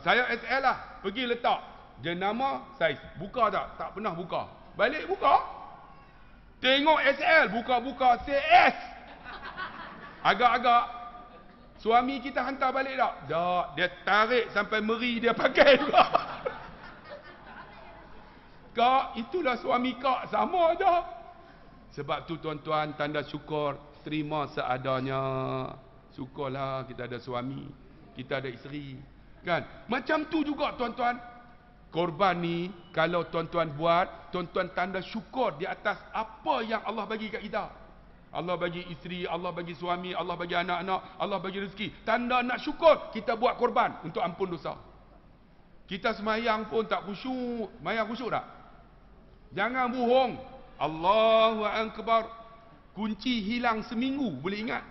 Saya XL lah. Pergi letak jenama saiz. Buka tak? Tak pernah buka. Balik buka. Tengok XL. Buka-buka CS. Agak-agak suami kita hantar balik tak? Tak. Dia tarik sampai meri dia pakai juga. Kak, itulah suami kak. Sama aja. Sebab tu tuan-tuan, tanda syukur. Terima seadanya. Syukurlah kita ada suami. Kita ada isteri. Kan? Macam tu juga tuan-tuan. Korban ni, kalau tuan-tuan buat, tuan-tuan tanda syukur di atas apa yang Allah bagi kat kita. Allah bagi isteri, Allah bagi suami, Allah bagi anak-anak, Allah bagi rezeki. Tanda nak syukur, kita buat korban untuk ampun dosa. Kita semayang pun tak khusyuk. Semayang khusyuk tak? Jangan bohong. Allahu Akbar. Kunci hilang seminggu, boleh ingat?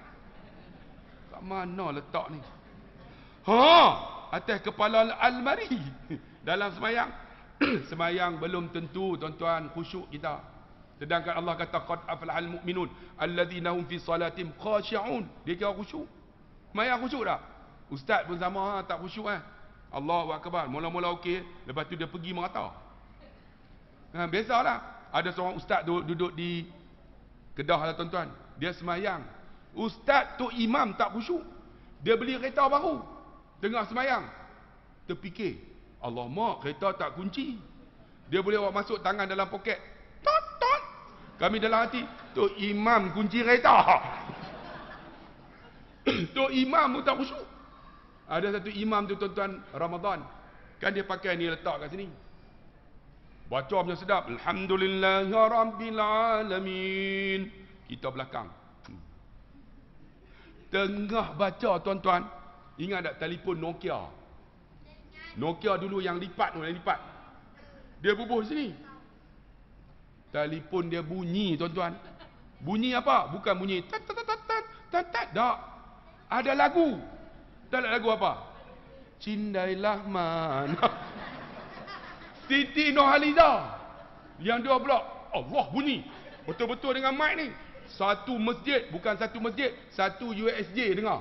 Kat mana letak ni? Atas kepala almari. Dalam semayang. Semayang belum tentu tuan-tuan khusyuk kita. Sedangkan Allah kata qad aflahal mu'minun alladzina hum fi salatihim khashi'un. Dia kira khusyuk. Semayang khusyuk tak? Ustaz pun sama tak khusyuk Allahu Akbar. Mula-mula okey, lepas tu dia pergi merata. Biasalah. Ada seorang ustaz duduk di Kedah lah tuan-tuan. Dia semayang. Ustaz tu imam tak khusyuk. Dia beli kereta baru. Tengah semayang. Terfikir, alamak, kereta tak kunci. Dia boleh bawa masuk tangan dalam poket. Tot, tot. Kami dalam hati, tu imam kunci kereta. Tu imam pun tak khusyuk. Ada satu imam tu tuan-tuan, Ramadan. Kan dia pakai ni letak kat sini. Baca macam sedap. Alhamdulillahirrabbilalamin. Kita belakang. Tengah baca tuan-tuan. Ingat tak telefon Nokia? Nokia dulu yang lipat tu, yang lipat. Dia bubuh sini. Telefon dia bunyi tuan-tuan. Bunyi apa? Bukan bunyi tat tat tat tat tat tat. Tak. Ada lagu. Tak ada lagu apa? Cindailah mana. Siti Nurhaliza. Yang dua pula Allah bunyi. Betul-betul dengan mic ni. Satu masjid, bukan satu masjid, satu USJ dengar.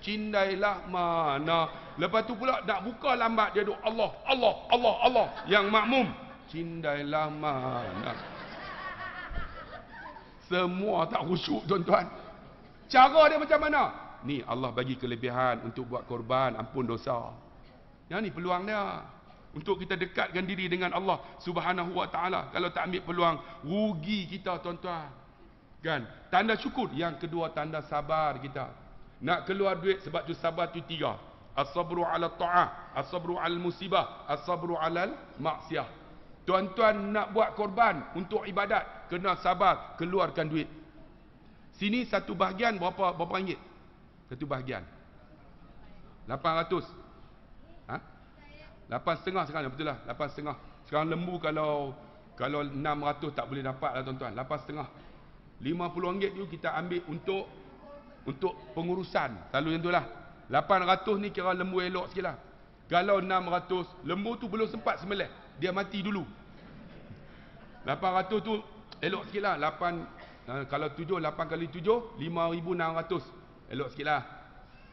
Cindailah mana. Lepas tu pula nak buka lambat dia duk Allah, Allah, Allah, Allah. Yang makmum, cindailah mana. Semua tak khusyuk tuan-tuan. Cara dia macam mana? Ni Allah bagi kelebihan untuk buat korban, ampun dosa. Yang ni peluang dia. Untuk kita dekatkan diri dengan Allah Subhanahu wa ta'ala. Kalau tak ambil peluang, rugi kita tuan-tuan. Kan? Tanda syukur. Yang kedua, tanda sabar kita. Nak keluar duit sebab tu sabar tu 3. As-sabru ala ta'ah, as-sabru ala musibah, as-sabru ala maksiyah. Tuan-tuan nak buat korban untuk ibadat, kena sabar, keluarkan duit. Sini satu bahagian berapa ringgit? Satu bahagian 800. 8,5 sekarang, betul lah, 8,5. Sekarang lembu kalau 600 tak boleh dapat lah tuan-tuan. 8,5. RM50 tu kita ambil untuk pengurusan. Selalu yang tu lah. 800 ni kira lembu elok sikit lah. Kalau 600, lembu tu belum sempat sembelih, dia mati dulu. 800 tu elok sikit lah. 8, kalau 7, 8 kali 7, 5,600. Elok sikit lah.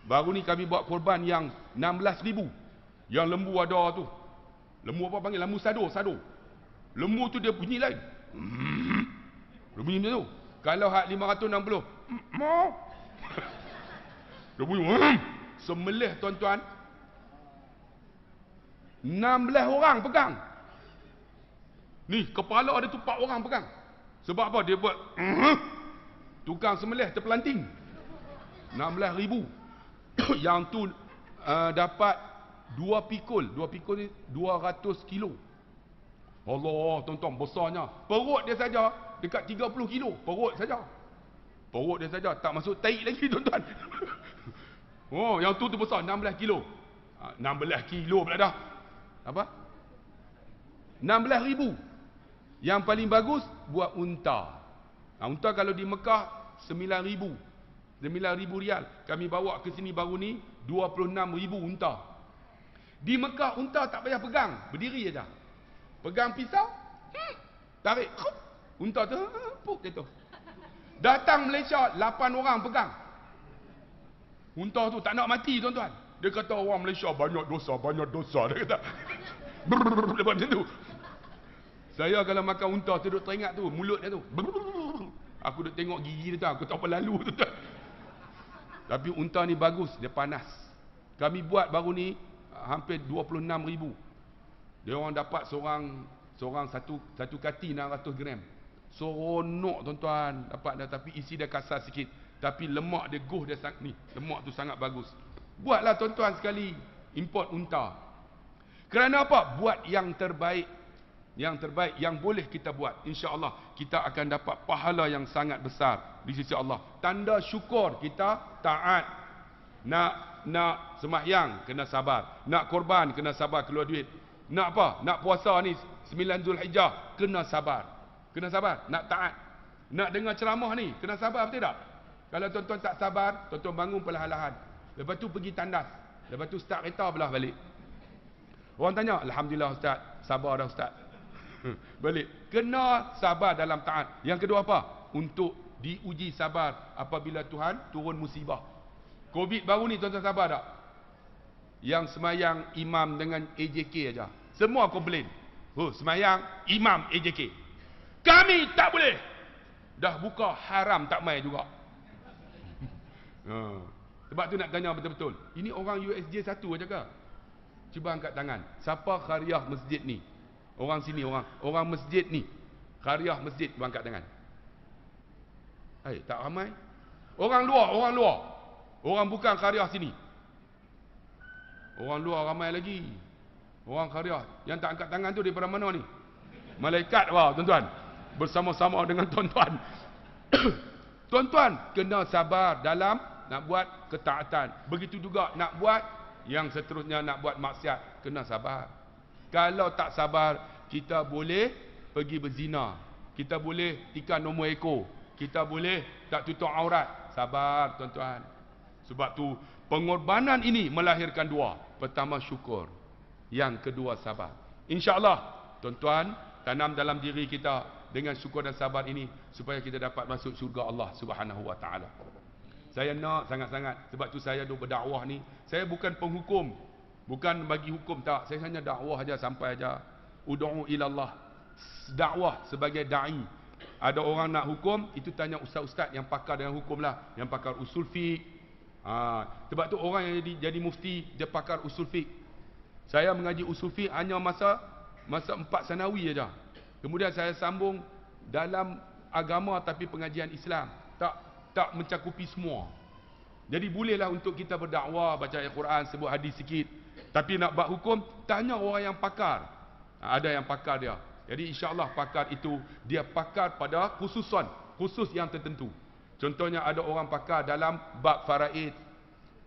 Baru ni kami buat korban yang 16,000. Yang lembu ada tu. Lembu apa panggil? Lembu sado. Lembu tu dia bunyi lain. Dia bunyi macam tu. Kalau hak 560. Dia bunyi. Sembelih tuan-tuan. 16 orang pegang. Ni kepala ada tu 4 orang pegang. Sebab apa? Dia buat. Tukang sembelih terpelanting. 16,000. Yang tu dapat 2 pikul. 2 pikul ni 200 kilo. Allah tuan-tuan, besarnya. Perut dia saja dekat 30 kilo. Perut saja. Perut dia saja. Tak masuk taik lagi tuan-tuan. Oh, yang tu besar. 16 kilo. 16 kilo pula dah. Apa? 16,000. Yang paling bagus buat unta. Unta kalau di Mekah 9,000. 9,000 rial. Kami bawa ke sini baru ni 26,000 unta. Di Mekah unta tak payah pegang, berdiri aja. Pegang pisau, tarik, unta tu puk jatuh. Datang Malaysia 8 orang pegang. Unta tu tak nak mati tuan-tuan. Dia kata orang Malaysia banyak dosa dia kata. Lepas macam tu. Saya kalau makan unta tu duk teringat tu mulut dia tu. Aku duk tengok gigi dia tu, aku tak apa lalu tuan-tuan. Tapi unta ni bagus, dia panas. Kami buat baru ni hampir 26,000. Dia orang dapat seorang satu kati 600 gram. Seronok tuan-tuan dapat dah, tapi isi dia kasar sikit. Tapi lemak dia goh dia ni, lemak tu sangat bagus. Buatlah tuan-tuan sekali import unta. Kerana apa? Buat yang terbaik. yang terbaik yang boleh kita buat. InsyaAllah kita akan dapat pahala yang sangat besar di sisi Allah. Tanda syukur kita taat. Nak sembahyang kena sabar. Nak korban kena sabar keluar duit. Nak apa? Nak puasa ni 9 Zulhijjah kena sabar. Kena sabar, nak taat. Nak dengar ceramah ni kena sabar betul tak? Kalau tuan-tuan tak sabar, tuan-tuan bangun perlahan-lahan. Lepas tu pergi tandas. Lepas tu start kereta belah balik. Orang tanya, alhamdulillah ustaz, sabar dah ustaz. Balik. Kena sabar dalam taat. Yang kedua apa? Untuk diuji sabar apabila Tuhan turun musibah. Covid baru ni tuan-tuan sabar tak? Yang semayang imam dengan AJK aja. Semua komplain. Oh, semayang imam AJK. Kami tak boleh. Dah buka haram tak mai juga. Sebab tu nak tanya betul-betul. Ini orang USJ satu aja ke? Cuba angkat tangan. Siapa khariah masjid ni? Orang sini, orang masjid ni. Khariah masjid, cuba angkat tangan. Hai, tak ramai. Orang luar. Orang bukan khariah sini. Orang luar ramai lagi. Orang khariah. Yang tak angkat tangan tu daripada mana ni? Malaikat apa, tuan-tuan? Bersama-sama dengan tuan-tuan. Tuan-tuan kena sabar dalam nak buat ketaatan. Begitu juga nak buat yang seterusnya, nak buat maksiat, kena sabar. Kalau tak sabar, kita boleh pergi berzina. Kita boleh tikam nombor ekor. Kita boleh tak tutup aurat. Sabar tuan-tuan. Sebab tu pengorbanan ini melahirkan dua. Pertama syukur. Yang kedua sabar. InsyaAllah tuan-tuan tanam dalam diri kita dengan syukur dan sabar ini supaya kita dapat masuk syurga Allah Subhanahu wa taala. Saya nak sangat-sangat, sebab tu saya duk berdakwah ni. Saya bukan penghukum, bukan bagi hukum, tak. Saya hanya dakwah aja sampai aja. Ud'u ilallah. Dakwah sebagai dai. Ada orang nak hukum, itu tanya ustaz-ustaz yang pakar dengan hukum lah, yang pakar usul fiqh. Sebab tu orang yang jadi mufti, dia pakar usul fiqh. Saya mengaji usul fiqh hanya masa 4 sanawi aja. Kemudian saya sambung dalam agama tapi pengajian Islam. Tak mencakupi semua. Jadi bolehlah untuk kita berdakwah, baca Al-Quran, sebut hadis sikit. Tapi nak buat hukum, tanya orang yang pakar. Ada yang pakar dia. Jadi insyaAllah pakar itu, dia pakar pada khusus yang tertentu. Contohnya ada orang pakar dalam bab faraid.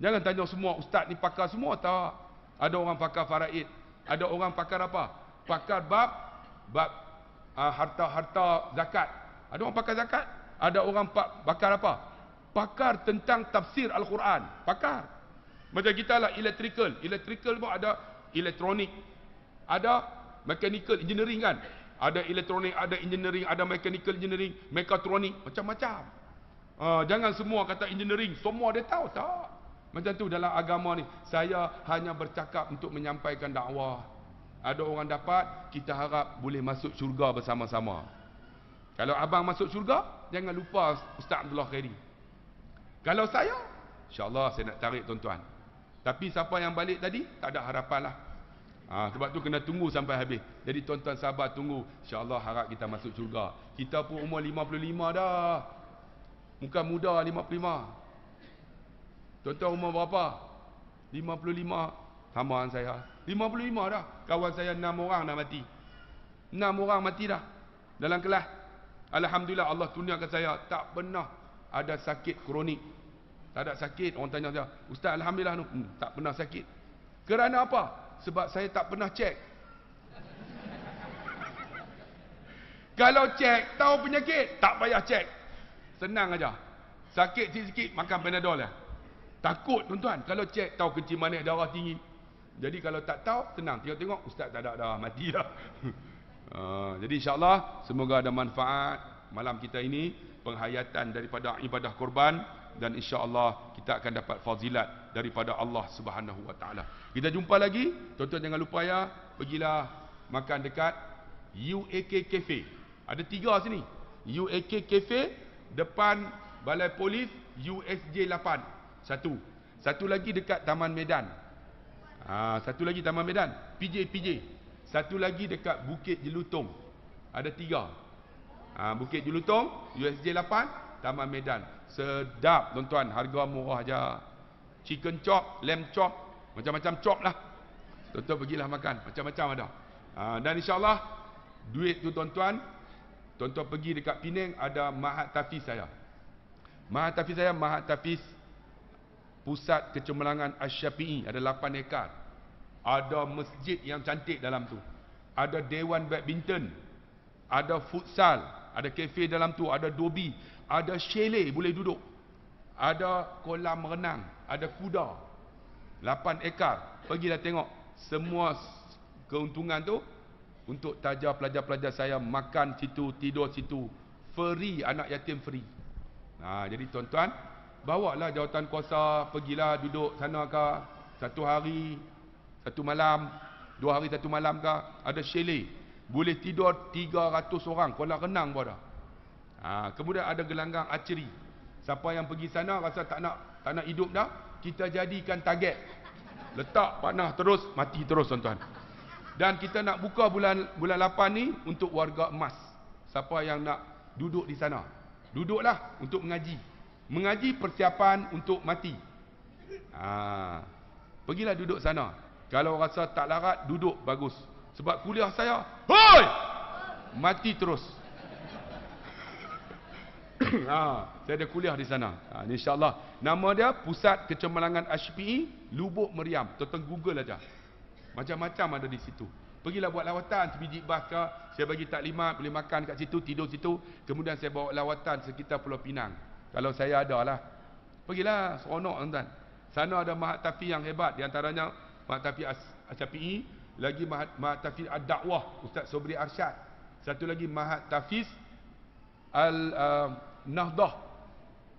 Jangan tanya semua, ustaz ni pakar semua, tak. Ada orang pakar faraid. Ada orang pakar apa? Pakar bab harta zakat. Ada orang pakar zakat. Ada orang pakar apa? Pakar tentang tafsir Al-Quran. Pakar. Macam kita lah electrical. Electrical pun ada elektronik. Ada mechanical engineering kan. Ada elektronik, ada engineering, ada mechanical engineering, mekatronik, macam-macam. Jangan semua kata engineering, semua dia tahu, tak. Macam tu dalam agama ni. Saya hanya bercakap untuk menyampaikan dakwah. Ada orang dapat, kita harap boleh masuk syurga bersama-sama. Kalau abang masuk syurga, jangan lupa Ustaz Abdullah Khairi. Kalau saya, insyaAllah saya nak tarik tuan-tuan. Tapi siapa yang balik tadi, tak ada harapan lah. Sebab tu kena tunggu sampai habis. Jadi tuan-tuan sabar tunggu. InsyaAllah harap kita masuk syurga. Kita pun umur 55 dah. Bukan muda 55. Tuan-tuan umur berapa? 55. Sama dengan saya. 55 dah. Kawan saya 6 orang dah mati. 6 orang mati dah. Dalam kelas. Alhamdulillah Allah kurniakan saya tak pernah ada sakit kronik. Tak ada sakit. Orang tanya saya, Ustaz alhamdulillah tak pernah sakit. Kerana apa? Sebab saya tak pernah cek. Kalau cek tahu penyakit, tak payah cek. Senang aja. Sakit sikit-sikit makan Panadol lah. Takut tuan-tuan kalau cek tahu kencing manis, darah tinggi. Jadi kalau tak tahu tenang, tengok-tengok ustaz tak ada dah, mati dah. Jadi insyaAllah semoga ada manfaat malam kita ini, penghayatan daripada ibadah korban, dan insyaAllah kita akan dapat fazilat daripada Allah Subhanahu Wa Taala. Kita jumpa lagi. Tuan-tuan jangan lupa ya, pergilah makan dekat UAK Cafe. Ada 3 sini. UAK Cafe depan Balai Polis USJ 8. Satu lagi dekat Taman Medan. Satu lagi Taman Medan, PJ. Satu lagi dekat Bukit Jelutong. Ada 3. Bukit Jelutong, USJ 8, Taman Medan. Sedap tuan-tuan, harga murah aja. Chicken chop, lamb chop, macam-macam chop lah. Tuan-tuan pergilah makan, macam-macam ada. Dan insyaAllah Duit tu tuan-tuan pergi dekat Penang, ada Mahat Tafiz saya. Mahat Tafiz Pusat Kecemerlangan Asy-Syafi'i, ada 8 ekar. Ada masjid yang cantik dalam tu. Ada dewan badminton, ada futsal, ada kafe dalam tu, ada dobi, ada chalet boleh duduk, ada kolam renang, ada kuda. 8 ekar. Pergilah tengok. Semua keuntungan tu untuk tajar pelajar-pelajar saya makan situ, tidur situ. Free, anak yatim free. Jadi tuan-tuan, bawalah jawatan kuasa, pergilah duduk sana ke 1 hari 1 malam, 2 hari 1 malam ke, ada chalet. Boleh tidur 300 orang, kolam renang pun ada. Kemudian ada gelanggang archery. Siapa yang pergi sana rasa tak nak hidup dah, kita jadikan target. Letak panah terus, mati terus tuan-tuan. Dan kita nak buka bulan 8 ni untuk warga emas. Siapa yang nak duduk di sana, duduklah untuk mengaji. Mengaji persiapan untuk mati. Pergilah duduk sana. Kalau rasa tak larat, duduk bagus. Sebab kuliah saya, hoi! Mati terus. Saya ada kuliah di sana. InsyaAllah. Nama dia Pusat Kecemerlangan Asy-Syafi'i Lubuk Meriam. Tonton Google aja. Macam-macam ada di situ. Pergilah buat lawatan sebiji bas ke, saya bagi taklimat, boleh makan kat situ, tidur situ. Kemudian saya bawa lawatan sekitar Pulau Pinang. Kalau saya ada lah. Pergilah, seronok tuan-tuan. Sana ada Mahat Tafiz yang hebat. Di antaranya Mahat Tafiz Asy-Syafi'i, lagi Mahat Tafiz Ad-Da'wah Ustaz Sobri Arsyad. Satu lagi Mahat Tafiz Al-Nahdah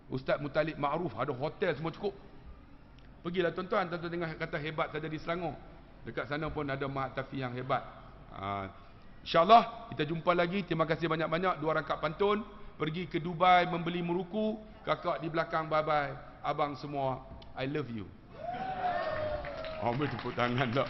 Ustaz Mutalib Ma'ruf. Ada hotel semua cukup. Pergilah tuan-tuan, tuan-tuan tengah kata hebat saja di Selangor. Dekat sana pun ada Mahat Tafiz yang hebat. InsyaAllah kita jumpa lagi. Terima kasih banyak-banyak. 2 rangkap pantun. Pergi ke Dubai membeli meruku. Kakak di belakang bye-bye. Abang semua, I love you. Ambil tepuk tangan tak.